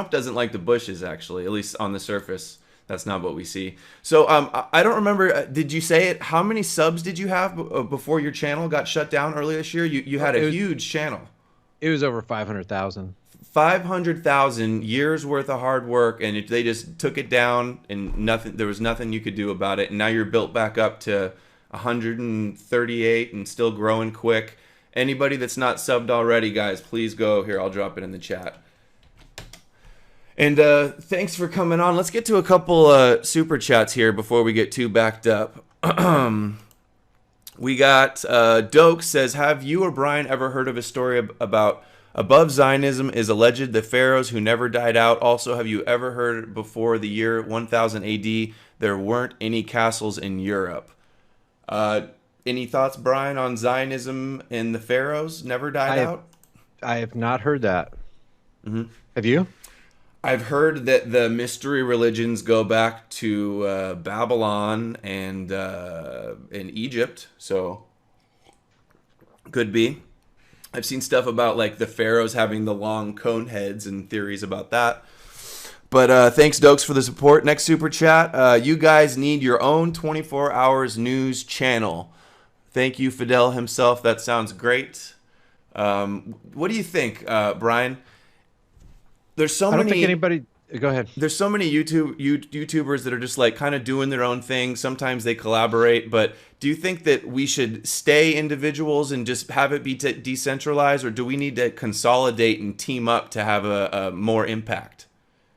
doesn't like the Bushes, actually, at least on the surface. That's not what we see. So I don't remember. Did you say it? How many subs did you have before your channel got shut down earlier this year? You had a huge channel. It was over 500,000. 500,000 years worth of hard work, and they just took it down, and there was nothing you could do about it. And now you're built back up to 138 and still growing quick. Anybody that's not subbed already, guys, please go here. I'll drop it in the chat. And thanks for coming on. Let's get to a couple super chats here before we get too backed up. We got Doak says, have you or Brian ever heard of a story about above Zionism is alleged the pharaohs who never died out? Also, have you ever heard before the year 1000 AD there weren't any castles in Europe? Any thoughts, Brian, on Zionism and the pharaohs never died out? I have not heard that. Mm-hmm. Have you? I've heard that the mystery religions go back to Babylon and in Egypt, so could be. I've seen stuff about like the pharaohs having the long cone heads and theories about that. But thanks, Dokes, for the support. Next super chat. You guys need your own 24 hours news channel. Thank you, Fidel himself. That sounds great. What do you think, Brian? There's so many. I don't think anybody. Go ahead. There's so many YouTubers that are just like kind of doing their own thing. Sometimes they collaborate, but do you think that we should stay individuals and just have it be decentralized, or do we need to consolidate and team up to have a more impact?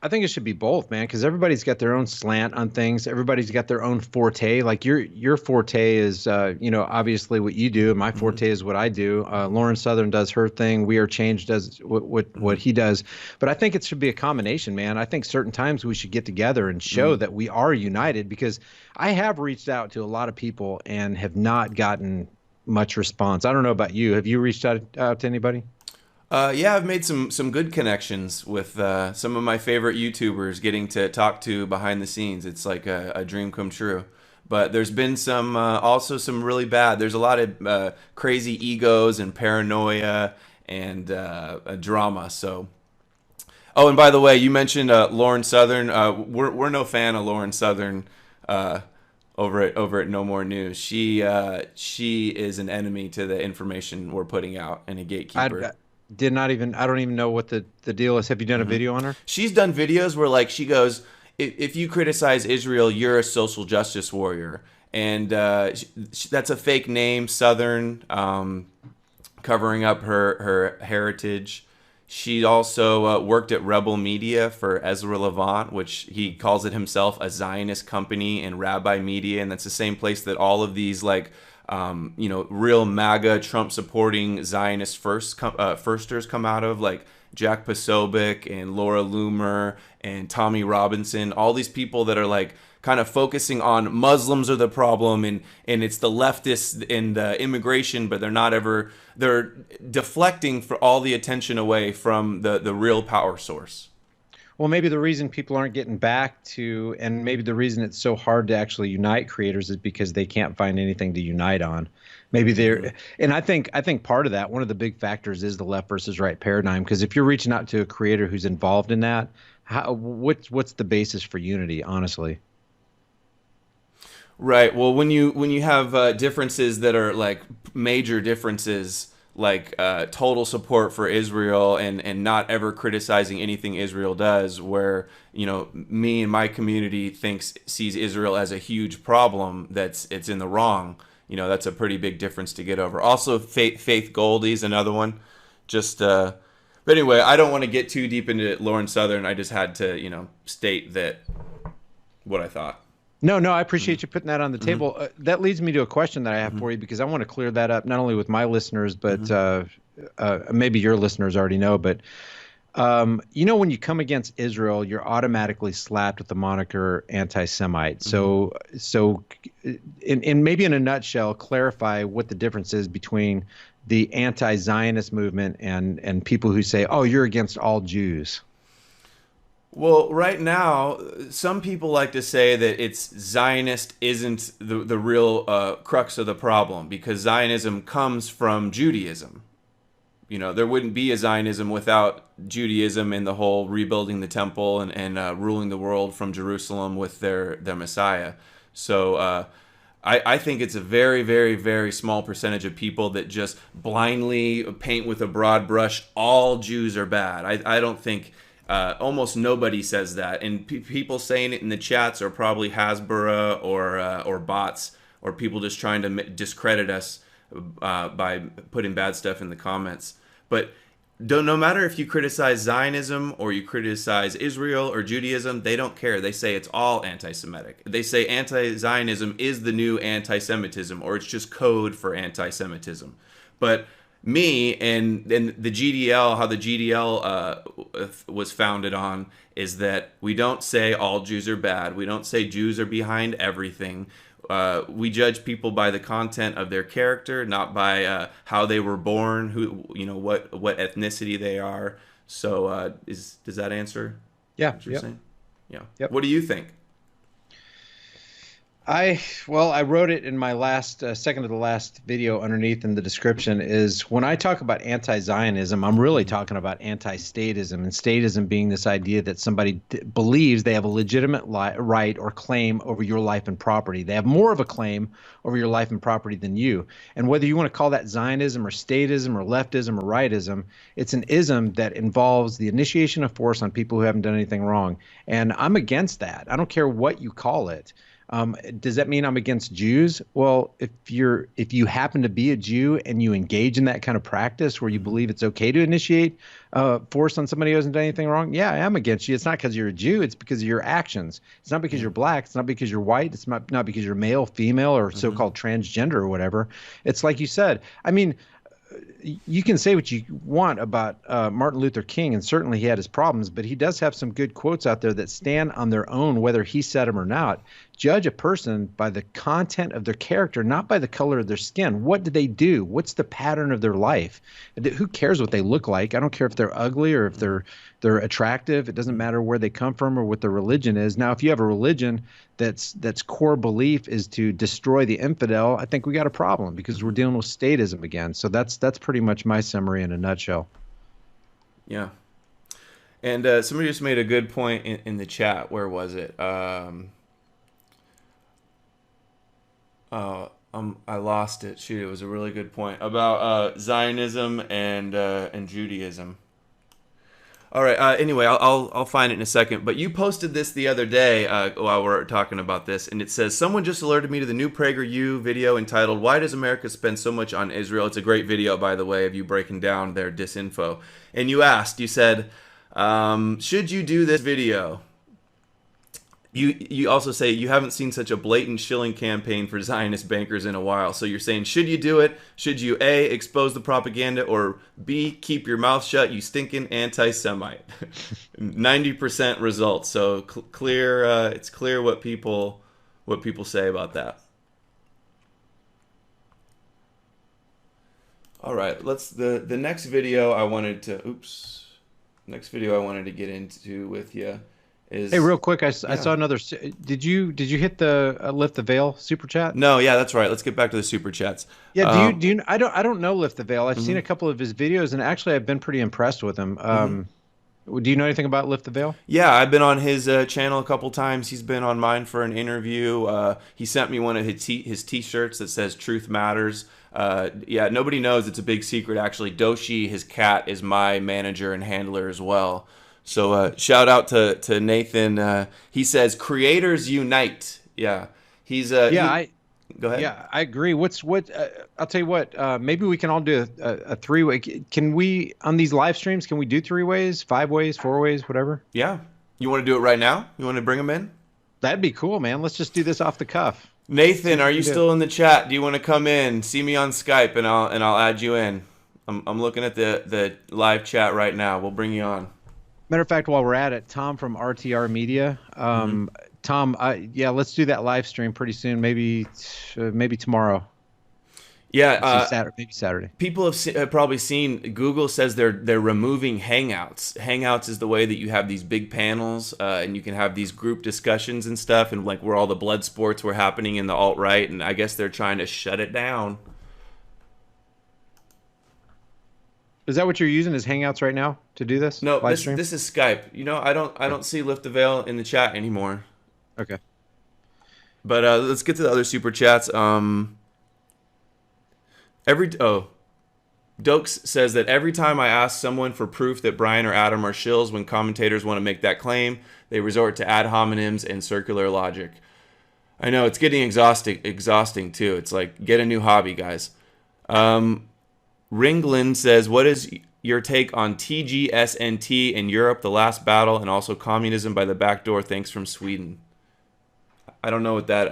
I think it should be both, man, because everybody's got their own slant on things. Everybody's got their own forte. Like your forte is, obviously what you do. My forte is what I do. Lauren Southern does her thing. We Are Change does what he does. But I think it should be a combination, man. I think certain times we should get together and show that we are united, because I have reached out to a lot of people and have not gotten much response. I don't know about you. Have you reached out to anybody? Yeah, I've made some good connections with some of my favorite YouTubers, getting to talk to behind the scenes. It's like a dream come true. But there's been some also some really bad. There's a lot of crazy egos and paranoia and drama. So, oh, and by the way, you mentioned Lauren Southern. We're no fan of Lauren Southern over at No More News. She is an enemy to the information we're putting out and a gatekeeper. I don't even know what the deal is. Have you done a video on her? She's done videos where like she goes, if you criticize Israel, you're a social justice warrior. And that's a fake name, Southern, covering up her heritage. She also worked at Rebel Media for Ezra Levant, which he calls it himself a Zionist company, and Rabbi Media. And that's the same place that all of these like real MAGA Trump supporting Zionist firsters come out of, like Jack Posobiec and Laura Loomer and Tommy Robinson, all these people that are like kind of focusing on Muslims are the problem and it's the leftists and immigration, but they're deflecting for all the attention away from the real power source. Well, maybe the reason people aren't getting back to, and maybe the reason it's so hard to actually unite creators, is because they can't find anything to unite on. Maybe and I think part of that, one of the big factors, is the left versus right paradigm. Because if you're reaching out to a creator who's involved in that, what's the basis for unity, honestly? Right. Well, when you have differences that are like major differences, like total support for Israel and not ever criticizing anything Israel does, where me and my community sees Israel as a huge problem, it's in the wrong. That's a pretty big difference to get over. Also, Faith Goldie's another one. But anyway, I don't want to get too deep into Lauren Southern. I just had to state that what I thought. No, I appreciate you putting that on the table. That leads me to a question that I have for you, because I want to clear that up, not only with my listeners, but maybe your listeners already know. But, when you come against Israel, you're automatically slapped with the moniker anti-Semite. So in maybe in a nutshell, clarify what the difference is between the anti-Zionist movement and people who say, oh, you're against all Jews. Well, right now, some people like to say that Zionist isn't the real crux of the problem, because Zionism comes from Judaism. There wouldn't be a Zionism without Judaism and the whole rebuilding the temple and ruling the world from Jerusalem with their Messiah. So I think it's a very, very, very small percentage of people that just blindly paint with a broad brush, all Jews are bad. I don't think... almost nobody says that, and people saying it in the chats are probably Hasbara or bots, or people just trying to discredit us by putting bad stuff in the comments. But no matter if you criticize Zionism or you criticize Israel or Judaism, they don't care. They say it's all anti-Semitic. They say anti-Zionism is the new anti-Semitism, or it's just code for anti-Semitism. But me and the GDL, how the GDL was founded on, is that we don't say all Jews are bad. We don't say Jews are behind everything. We judge people by the content of their character, not by how they were born, what ethnicity they are. So does that answer? Yeah. What you're saying? Yeah. Yep. What do you think? I wrote it in my last second to the last video underneath in the description. Is when I talk about anti-Zionism, I'm really talking about anti-statism, and statism being this idea that somebody believes they have a legitimate right or claim over your life and property. They have more of a claim over your life and property than you. And whether you want to call that Zionism or statism or leftism or rightism, it's an ism that involves the initiation of force on people who haven't done anything wrong. And I'm against that. I don't care what you call it. Does that mean I'm against Jews? Well, if you happen to be a Jew and you engage in that kind of practice where you believe it's okay to initiate force on somebody who hasn't done anything wrong, yeah, I am against you. It's not because you're a Jew. It's because of your actions. It's not because you're black. It's not because you're white. It's not because you're male, female, or so-called transgender or whatever. It's like you said. I mean, you can say what you want about Martin Luther King, and certainly he had his problems, but he does have some good quotes out there that stand on their own, whether he said them or not. Judge a person by the content of their character, not by the color of their skin. What do they do? What's the pattern of their life? Who cares what they look like? I don't care if they're ugly or if they're attractive. It doesn't matter where they come from or what their religion is. Now, if you have a religion that's core belief is to destroy the infidel, I think we got a problem because we're dealing with statism again. So that's pretty much my summary in a nutshell. Yeah. And somebody just made a good point in the chat. Where was it? I lost it. Shoot, it was a really good point about Zionism and Judaism. All right. Anyway, I'll find it in a second. But you posted this the other day while we're talking about this, and it says, someone just alerted me to the new PragerU video entitled "Why Does America Spend So Much on Israel?" It's a great video, by the way, of you breaking down their disinfo. And you said, should you do this video? You also say you haven't seen such a blatant shilling campaign for Zionist bankers in a while. So you're saying, should you do it? Should you A, expose the propaganda, or B, keep your mouth shut, you stinking anti-Semite? 90% results. So clear. It's clear what people say about that. All right, let's the next video I wanted to get into with you. Hey, real quick, I saw another. Did you hit the Lift the Veil super chat? No, yeah, that's right. Let's get back to the super chats. Yeah, do you? I don't know Lift the Veil. I've seen a couple of his videos, and actually, I've been pretty impressed with him. Do you know anything about Lift the Veil? Yeah, I've been on his channel a couple times. He's been on mine for an interview. He sent me one of his T-shirts that says "Truth Matters." Yeah, nobody knows. It's a big secret, actually. Doshi, his cat, is my manager and handler as well. So shout out to Nathan. He says, "Creators unite." Yeah, he's go ahead. Yeah, I agree. I'll tell you what. Maybe we can all do a three-way. Can we on these live streams? Can we do 3 ways, 5 ways, 4 ways, whatever? Yeah. You want to do it right now? You want to bring them in? That'd be cool, man. Let's just do this off the cuff. Nathan, are you still in the chat? Do you want to come in? See me on Skype, and I'll add you in. I'm looking at the live chat right now. We'll bring you on. Matter of fact, while we're at it, Tom from RTR Media. Tom, yeah, let's do that live stream pretty soon. Maybe tomorrow. Yeah, maybe Saturday. People have probably seen. Google says they're removing Hangouts. Hangouts is the way that you have these big panels, and you can have these group discussions and stuff, and like where all the blood sports were happening in the alt-right, and I guess they're trying to shut it down. Is that what you're using as Hangouts right now to do this? No, this is Skype. You know, I don't see Lift the Veil in the chat anymore. Okay. But let's get to the other super chats. Dokes says that every time I ask someone for proof that Brian or Adam are shills, when commentators want to make that claim, they resort to ad hominems and circular logic. I know, it's getting exhausting too. It's like, get a new hobby, guys. Ringland says, what is your take on TGSNT in Europe, the last battle, and also communism by the back door. Thanks from Sweden. I don't know what that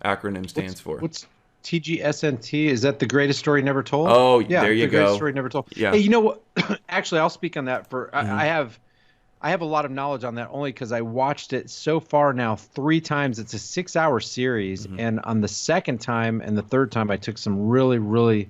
acronym stands for. What's TGSNT? Is that the greatest story never told? Oh, yeah, there you the go. Greatest story never told. Yeah. Hey, you know what? Actually, I'll speak on that. I have a lot of knowledge on that only because I watched it so far now 3 times. It's a 6-hour series, and on the second time and the third time, I took some really, really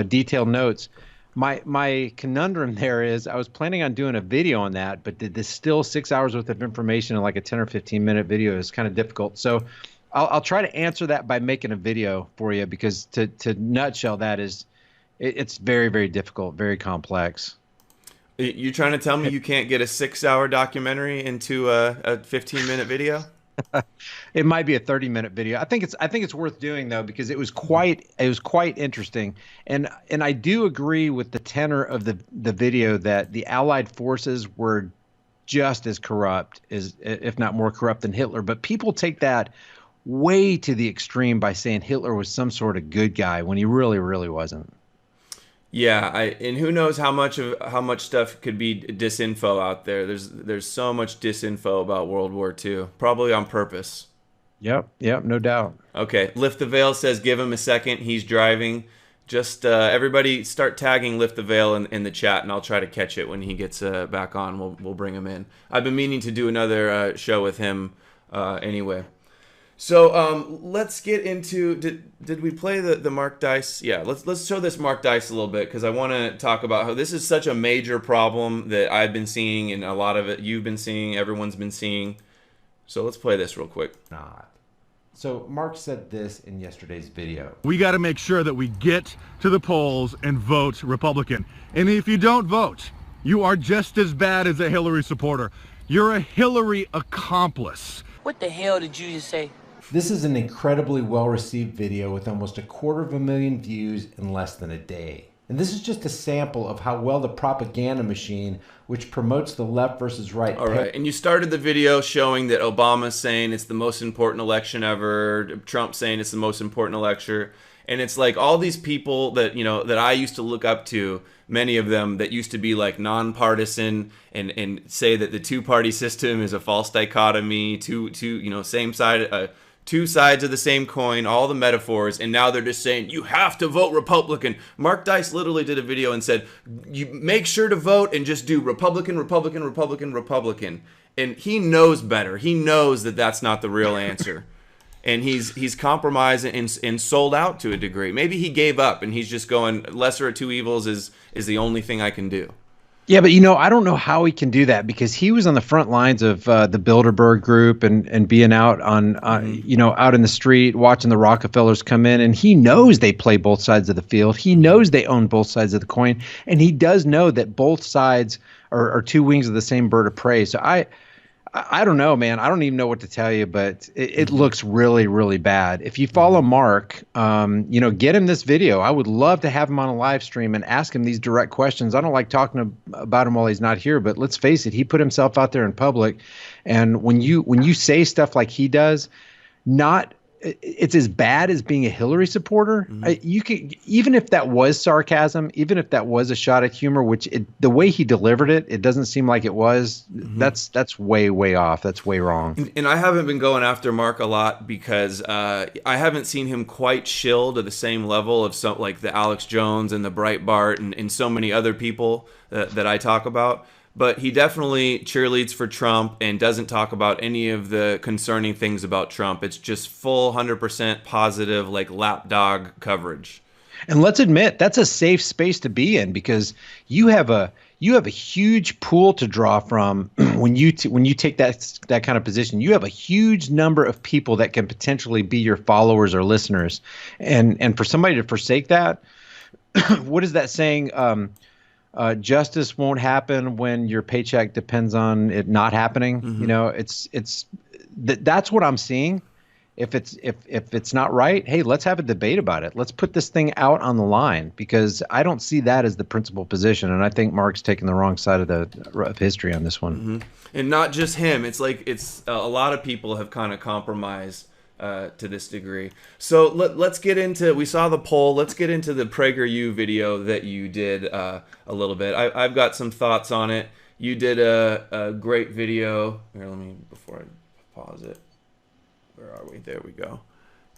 detailed notes. My conundrum there is I was planning on doing a video on that, but did this still 6 hours worth of information in like a 10 or 15-minute video is kind of difficult. So I'll try to answer that by making a video for you, because to nutshell that is it's very, very difficult, very complex. You're trying to tell me you can't get a 6-hour documentary into a 15-minute video? It might be a 30-minute video. I think it's worth doing though, because it was quite interesting, and I do agree with the tenor of the video that the Allied forces were just as corrupt, as if not more corrupt than Hitler. But people take that way to the extreme by saying Hitler was some sort of good guy when he really, really wasn't. Yeah, and who knows how much stuff could be disinfo out there. There's so much disinfo about World War II, probably on purpose. Yep, no doubt. Okay, Lift the Veil says give him a second. He's driving. Just everybody start tagging Lift the Veil in the chat, and I'll try to catch it when he gets back on. We'll bring him in. I've been meaning to do another show with him anyway. So let's get into, did we play the Mark Dice? Yeah, let's show this Mark Dice a little bit, because I want to talk about how this is such a major problem that I've been seeing, and a lot of it you've been seeing, everyone's been seeing. So let's play this real quick. So Mark said this in yesterday's video. We got to make sure that we get to the polls and vote Republican. And if you don't vote, you are just as bad as a Hillary supporter. You're a Hillary accomplice. What the hell did you just say? This is an incredibly well-received video with almost 250,000 views in less than a day. And this is just a sample of how well the propaganda machine, which promotes the left versus right. All right, and you started the video showing that Obama's saying it's the most important election ever, Trump saying it's the most important election, and it's like all these people that, you know, that I used to look up to, many of them that used to be like nonpartisan and say that the two-party system is a false dichotomy, same side, two sides of the same coin, all the metaphors, and now they're just saying, you have to vote Republican. Mark Dice literally did a video and said, you make sure to vote and just do Republican, Republican, Republican, Republican. And he knows better. He knows that that's not the real answer. And he's compromised and sold out to a degree. Maybe he gave up and he's just going, lesser of two evils is the only thing I can do. Yeah, but I don't know how he can do that, because he was on the front lines of the Bilderberg group and being out on out in the street watching the Rockefellers come in, and he knows they play both sides of the field. He knows they own both sides of the coin, and he does know that both sides are two wings of the same bird of prey. So I don't know, man. I don't even know what to tell you, but it looks really, really bad. If you follow Mark, get him this video. I would love to have him on a live stream and ask him these direct questions. I don't like talking about him while he's not here, but let's face it, he put himself out there in public. And when you say stuff like he does, it's as bad as being a Hillary supporter. You could, even if that was sarcasm, even if that was a shot at humor, which the way he delivered it, it doesn't seem like it was. That's way, way off. That's way wrong. And I haven't been going after Mark a lot because I haven't seen him quite shill to the same level of some like the Alex Jones and the Breitbart and so many other people that I talk about. But he definitely cheerleads for Trump and doesn't talk about any of the concerning things about Trump. It's just full 100% positive, like lapdog coverage. And let's admit that's a safe space to be in, because you have a huge pool to draw from when you take that kind of position. You have a huge number of people that can potentially be your followers or listeners, and for somebody to forsake that, what is that saying? Justice won't happen when your paycheck depends on it not happening. That's what I'm seeing. If it's not right, hey, let's have a debate about it. Let's put this thing out on the line, because I don't see that as the principal position, and I think Mark's taking the wrong side of history on this one. And not just him. It's like a lot of people have kind of compromised to this degree. So let's get into, we saw the poll. Let's get into the PragerU video that you did a little bit. I've got some thoughts on it. You did a great video. Here, let me, before I pause it. Where are we? There we go.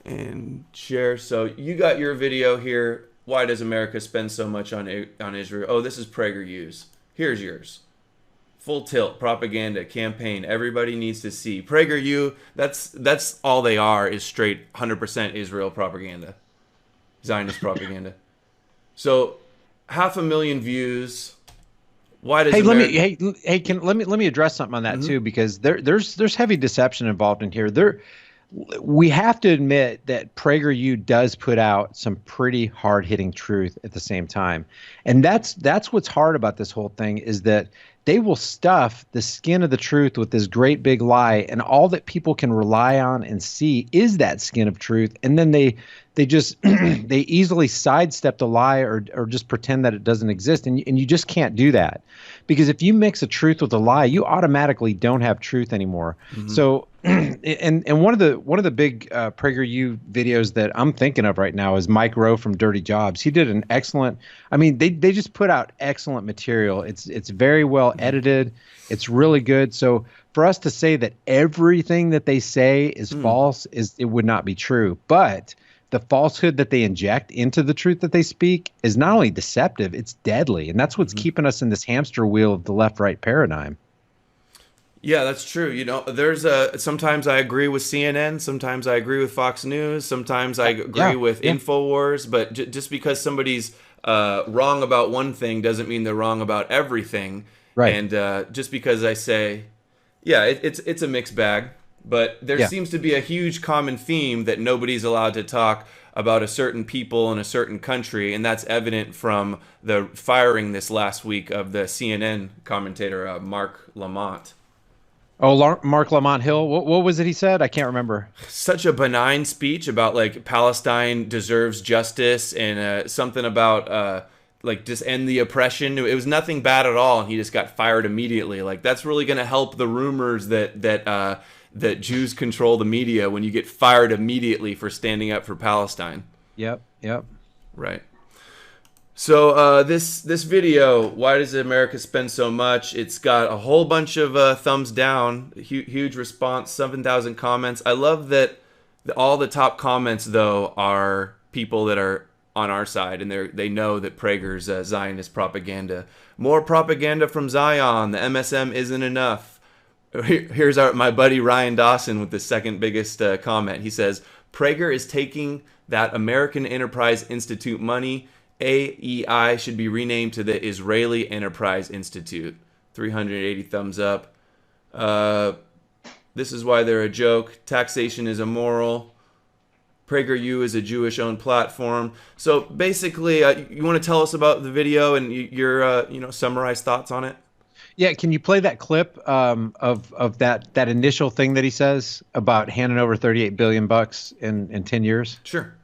And share. So you got your video here. Why does America spend so much on Israel? Oh, this is PragerU's. Here's yours. Full tilt, propaganda, campaign. Everybody needs to see. PragerU, that's all they are, is straight 100% Israel propaganda. Zionist propaganda. So 500,000 views. Why does let me address something on that too, because there's heavy deception involved in here. We have to admit that PragerU does put out some pretty hard-hitting truth at the same time. And that's what's hard about this whole thing, is that they will stuff the skin of the truth with this great big lie, and all that people can rely on and see is that skin of truth. And then they just they easily sidestep the lie or just pretend that it doesn't exist. And you just can't do that, because if you mix a truth with a lie, you automatically don't have truth anymore. So and one of the big PragerU videos that I'm thinking of right now is Mike Rowe from Dirty Jobs. He did an excellent, I mean, they just put out excellent material. It's very well edited. It's really good. So for us to say that everything that they say is false, it would not be true. But the falsehood that they inject into the truth that they speak is not only deceptive, it's deadly. And that's what's keeping us in this hamster wheel of the left-right paradigm. Yeah, that's true. You know, sometimes I agree with CNN, sometimes I agree with Fox News, sometimes I agree with InfoWars, but just because somebody's wrong about one thing doesn't mean they're wrong about everything. Right. And just because I say, it's a mixed bag, but there seems to be a huge common theme that nobody's allowed to talk about a certain people in a certain country, and that's evident from the firing this last week of the CNN commentator, Mark Lamont. Oh, Mark Lamont Hill. What was it he said? I can't remember. Such a benign speech about like Palestine deserves justice and something about like just end the oppression. It was nothing bad at all, and he just got fired immediately. Like that's really going to help the rumors that Jews control the media when you get fired immediately for standing up for Palestine. Yep. Right. So this video, why does America spend so much? It's got a whole bunch of thumbs down, huge response, 7,000 comments. I love that all the top comments, though, are people that are on our side, and they know that Prager's Zionist propaganda. More propaganda from Zion. The MSM isn't enough. Here's my buddy Ryan Dawson with the second biggest comment. He says, Prager is taking that American Enterprise Institute money. AEI should be renamed to the Israeli Enterprise Institute. 380 thumbs up. This is why they're a joke. Taxation is immoral. PragerU is a Jewish-owned platform. So basically, you want to tell us about the video and your summarized thoughts on it? Yeah, can you play that clip of that initial thing that he says about handing over $38 billion in 10 years? Sure.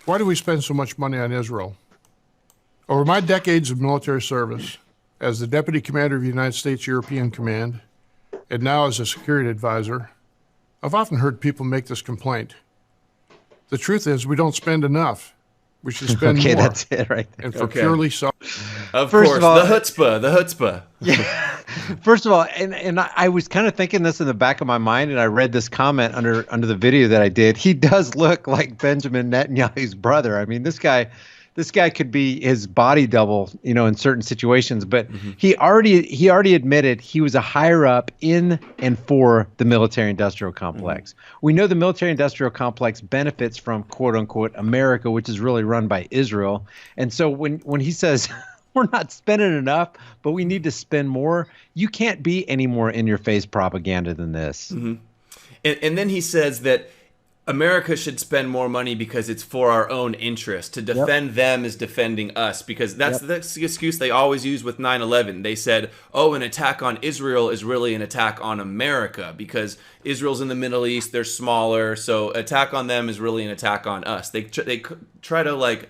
Why do we spend so much money on Israel? Over my decades of military service, as the Deputy Commander of the United States European Command, and now as a security advisor, I've often heard people make this complaint. The truth is, we don't spend enough. We should spend more. That's it right there. And for purely self. Of course, the chutzpah. Yeah. First of all, and I was kind of thinking this in the back of my mind, and I read this comment under the video that I did. He does look like Benjamin Netanyahu's brother. I mean, this guy could be his body double, in certain situations. But he already admitted he was a higher up in and for the military-industrial complex. We know the military-industrial complex benefits from quote unquote America, which is really run by Israel. And so when he says we're not spending enough, but we need to spend more, you can't be any more in-your-face propaganda than this. And then he says that America should spend more money because it's for our own interest. To defend them is defending us, because that's the excuse they always use with 9/11. They said, an attack on Israel is really an attack on America because Israel's in the Middle East, they're smaller, so attack on them is really an attack on us. They try to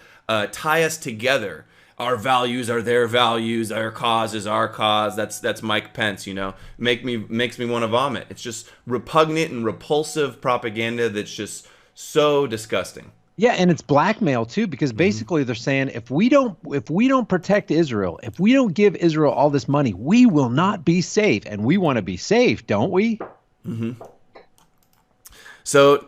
tie us together. our values are their values, our cause is our cause. That's Mike Pence, you know. Makes me want to vomit. It's just repugnant and repulsive propaganda that's just so disgusting. Yeah, and it's blackmail too, because basically they're saying if we don't protect Israel, if we don't give Israel all this money, we will not be safe, and we want to be safe, don't we? Mm-hmm. So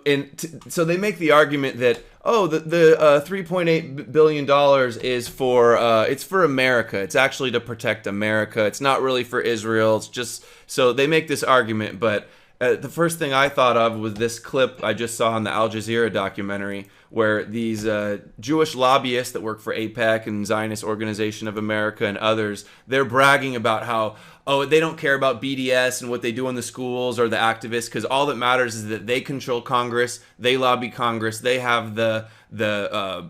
so they make the argument that the $3.8 billion is it's for America. It's actually to protect America. It's not really for Israel. It's just so they make this argument, but. The first thing I thought of was this clip I just saw in the Al Jazeera documentary where these Jewish lobbyists that work for AIPAC and Zionist Organization of America and others, they're bragging about how, they don't care about BDS and what they do in the schools or the activists because all that matters is that they control Congress, they lobby Congress, they have the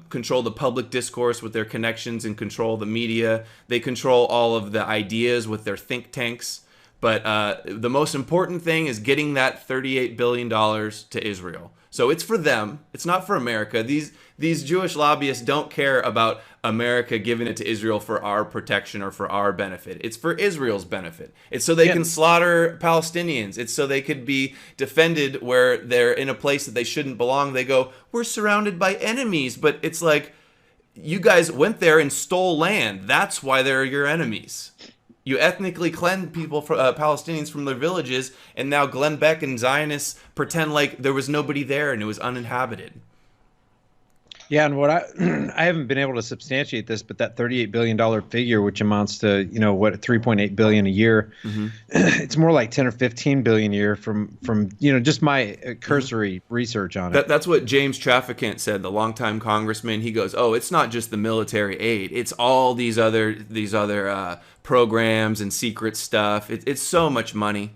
control the public discourse with their connections and control the media, they control all of the ideas with their think tanks. But the most important thing is getting that $38 billion to Israel. So it's for them. It's not for America. These Jewish lobbyists don't care about America giving it to Israel for our protection or for our benefit. It's for Israel's benefit. It's so they can slaughter Palestinians. It's so they could be defended where they're in a place that they shouldn't belong. They go, we're surrounded by enemies. But it's like, you guys went there and stole land. That's why they're your enemies. You ethnically cleanse people, Palestinians, from their villages, and now Glenn Beck and Zionists pretend like there was nobody there and it was uninhabited. Yeah, and what I haven't been able to substantiate this, but that $38 billion figure, which amounts to $3.8 billion a year, it's more like 10 or 15 billion a year from just my cursory research on it. That's what James Traficant said, the longtime congressman. He goes, it's not just the military aid; it's all these other programs and secret stuff. It's so much money.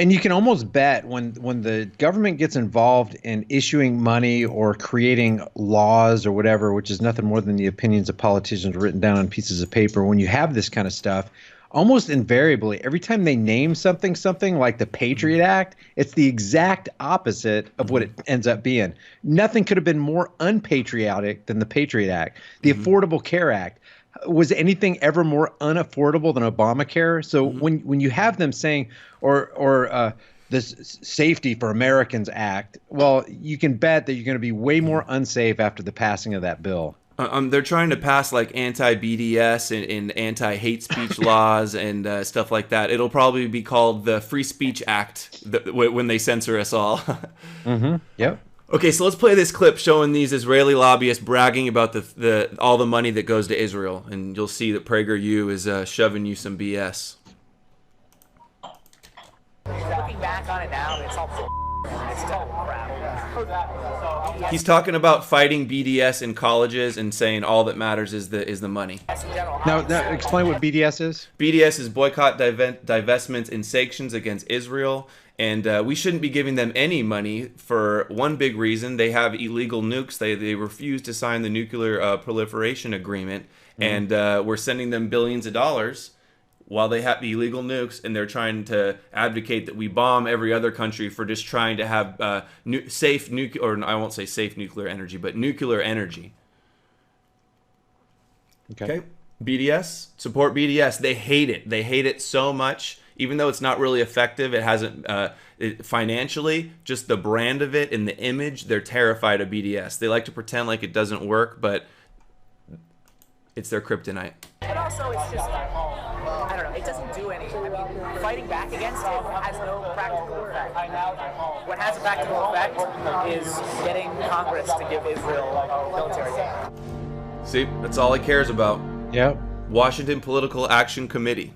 And you can almost bet when the government gets involved in issuing money or creating laws or whatever, which is nothing more than the opinions of politicians written down on pieces of paper, when you have this kind of stuff, almost invariably, every time they name something like the Patriot Act, it's the exact opposite of what it ends up being. Nothing could have been more unpatriotic than the Patriot Act. The Affordable Care Act. Was anything ever more unaffordable than Obamacare? So when you have them saying or this Safety for Americans Act, well, you can bet that you're going to be way more unsafe after the passing of that bill. They're trying to pass like anti-BDS and anti-hate speech laws and stuff like that. It'll probably be called the Free Speech Act when they censor us all. Yep. Okay, so let's play this clip showing these Israeli lobbyists bragging about all the money that goes to Israel, and you'll see that PragerU is shoving you some BS. Looking back on it now, it's all it's total crap. He's talking about fighting BDS in colleges and saying all that matters is the money. Now explain what BDS is. BDS is boycott, divestments, and sanctions against Israel. And we shouldn't be giving them any money for one big reason. They have illegal nukes. They refuse to sign the nuclear proliferation agreement. And we're sending them billions of dollars while they have the illegal nukes. And they're trying to advocate that we bomb every other country for just trying to have safe nuclear, or I won't say safe nuclear energy, but nuclear energy. Okay. BDS, support BDS. They hate it. They hate it so much. Even though it's not really effective, it hasn't financially, just the brand of it and the image, they're terrified of BDS. They like to pretend like it doesn't work, but it's their kryptonite. But also, it's just, I don't know, it doesn't do anything. I mean, fighting back against it has no practical effect. What has a practical effect is getting Congress to give Israel military aid. See, that's all he cares about. Yep. Washington Political Action Committee.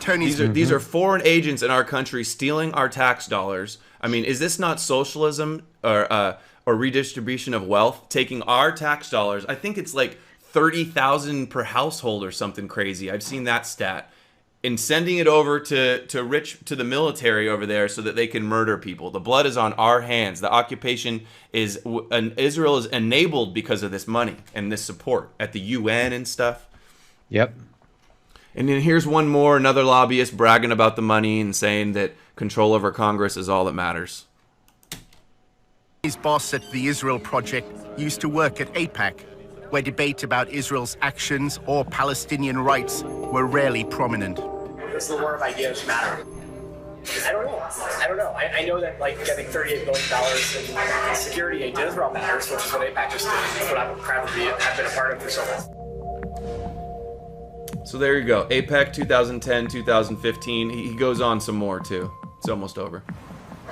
These are foreign agents in our country stealing our tax dollars. I mean, is this not socialism or redistribution of wealth? Taking our tax dollars, I think it's like $30,000 per household or something crazy. I've seen that stat, and sending it over to the military over there so that they can murder people. The blood is on our hands. The occupation Israel is enabled because of this money and this support at the UN and stuff. Yep. And then here's one more, another lobbyist bragging about the money and saying that control over Congress is all that matters. His boss at the Israel Project used to work at AIPAC. where debate about Israel's actions or Palestinian rights were rarely prominent. Does the war of ideas matter? I don't know. I know that like getting $38 billion in security aid to Israel matters, which is what AIPAC just did. That's what I'm proud to have been a part of for so long. So there you go. APEC 2010, 2015. He goes on some more too. It's almost over.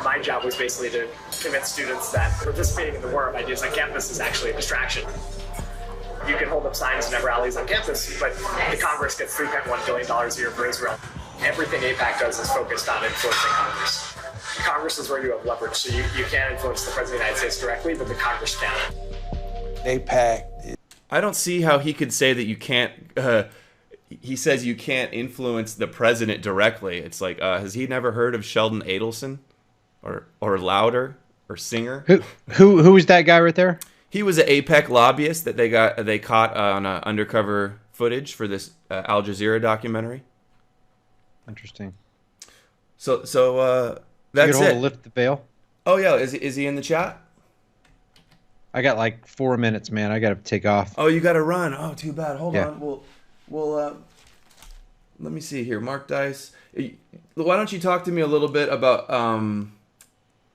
My job was basically to convince students that participating in the war of ideas on campus is actually a distraction. You can hold up signs and have rallies on campus, but the Congress gets $3.1 billion a year for Israel. Everything AIPAC does is focused on influencing Congress. Congress is where you have leverage, so you can't influence the President of the United States directly, but the Congress can. AIPAC. I don't see how he could say that you can't. He says you can't influence the president directly. It's like, has he never heard of Sheldon Adelson, or Louder, or Singer? Who is that guy right there? He was an AIPAC lobbyist that they caught on undercover footage for this Al Jazeera documentary. Interesting. So that's it. Lift the veil. Oh yeah, is he in the chat? I got like 4 minutes, man. I got to take off. Oh, you got to run. Oh, too bad. Hold on. We'll let me see here. Mark Dice. Why don't you talk to me a little bit about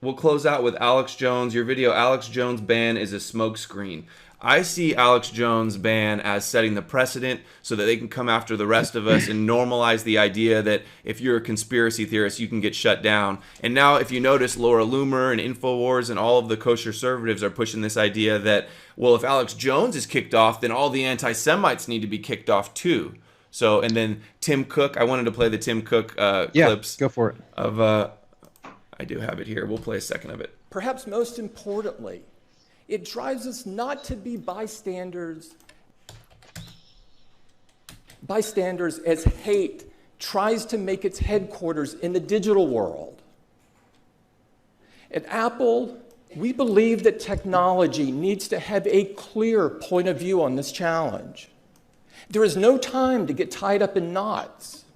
we'll close out with Alex Jones. Your video, Alex Jones ban is a smokescreen. I see Alex Jones' ban as setting the precedent so that they can come after the rest of us and normalize the idea that if you're a conspiracy theorist, you can get shut down. And now, if you notice, Laura Loomer and InfoWars and all of the kosher conservatives are pushing this idea that, well, if Alex Jones is kicked off, then all the anti-Semites need to be kicked off too. So, and then Tim Cook, I wanted to play the Tim Cook clips. Go for it. I do have it here. We'll play a second of it. Perhaps most importantly, it drives us not to be bystanders as hate tries to make its headquarters in the digital world. At Apple, we believe that technology needs to have a clear point of view on this challenge. There is no time to get tied up in knots.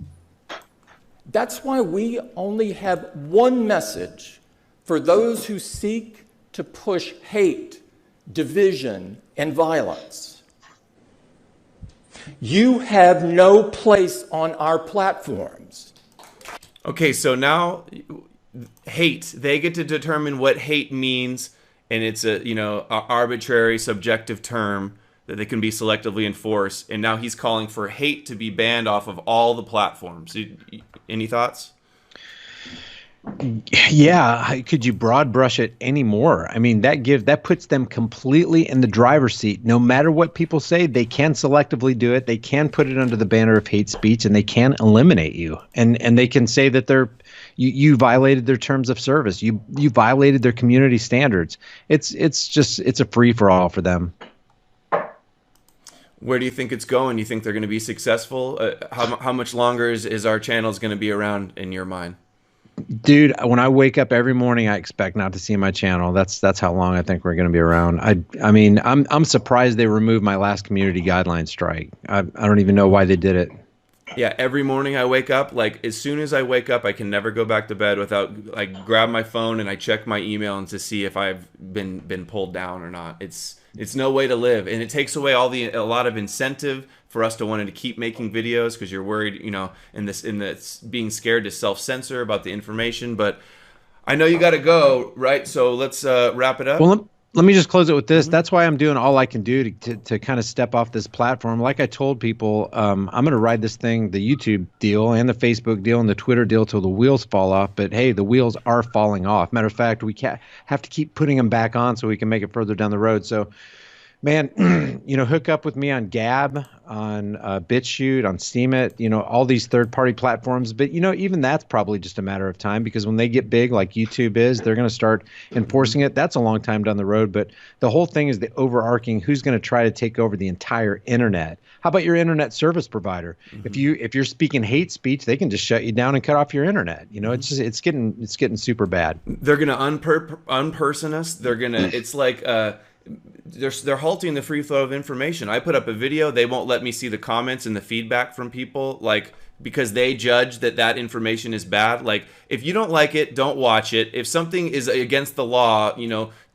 That's why we only have one message for those who seek to push hate, division, and violence. You have no place on our platforms. Okay, so now hate, they get to determine what hate means, and it's a arbitrary subjective term that they can be selectively enforced, and now he's calling for hate to be banned off of all the platforms. Any thoughts? Yeah, could you broad brush it any more? I mean, that puts them completely in the driver's seat. No matter what people say, they can selectively do it. They can put it under the banner of hate speech, and they can eliminate you. And they can say that you violated their terms of service. You violated their community standards. It's a free for all for them. Where do you think it's going? You think they're going to be successful? How much longer is our channels going to be around in your mind? Dude, when I wake up every morning, I expect not to see my channel. That's how long I think we're going to be around. I mean, I'm surprised they removed my last community guideline strike. I don't even know why they did it. Yeah, every morning I wake up, like as soon as I wake up, I can never go back to bed without like grab my phone and I check my email and to see if I've been pulled down or not. It's no way to live, and it takes away a lot of incentive for us to want to keep making videos because you're worried, in this being scared to self-censor about the information. But I know you got to go, right? So let's wrap it up. Well, let me just close it with this. That's why I'm doing all I can do to kind of step off this platform. Like I told people, I'm going to ride this thing, the YouTube deal and the Facebook deal and the Twitter deal till the wheels fall off. But hey, the wheels are falling off. Matter of fact, we have to keep putting them back on so we can make it further down the road. So, man, hook up with me on Gab, on BitChute, on Steemit, all these third-party platforms. But, even that's probably just a matter of time because when they get big like YouTube is, they're going to start enforcing it. That's a long time down the road. But the whole thing is the overarching who's going to try to take over the entire internet. How about your internet service provider? Mm-hmm. If you're speaking hate speech, they can just shut you down and cut off your internet. It's getting super bad. They're going to unperson us. They're going to it's like they're halting the free flow of information. I put up a video, they won't let me see the comments and the feedback from people, like because they judge that information is bad. Like if you don't like it, don't watch it. If something is against the law,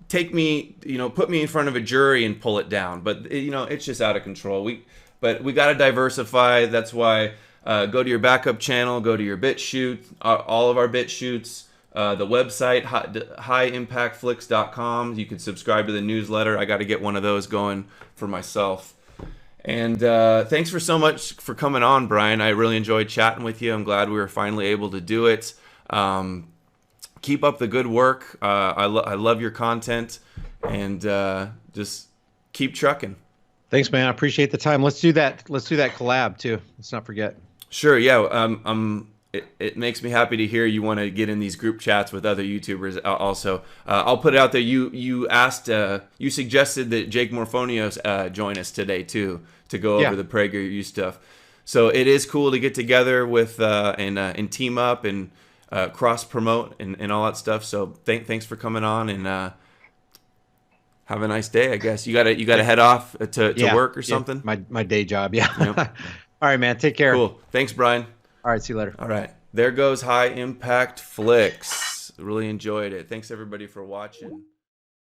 take me, put me in front of a jury and pull it down. But it's just out of control. But we got to diversify. That's why go to your backup channel, go to your BitChute, all of our BitChutes, the website highimpactflix.com. You can subscribe to the newsletter. I got to get one of those going for myself. And thanks so much for coming on, Brian. I really enjoyed chatting with you. I'm glad we were finally able to do it. Keep up the good work. I love your content, and just keep trucking. Thanks, man. I appreciate the time. Let's do that. Let's do that collab too. Let's not forget. Sure. Yeah. It makes me happy to hear you want to get in these group chats with other YouTubers. Also, I'll put it out there. You suggested that Jake Morphonios join us today too, to go over the PragerU stuff. So it is cool to get together with and team up and cross promote and all that stuff. So thanks for coming on, and have a nice day. I guess you gotta head off to work or something. My day job. Yeah. Yep. All right, man. Take care. Cool. Thanks, Brian. All right. See you later. All right. There goes High Impact Flicks. Really enjoyed it. Thanks everybody for watching.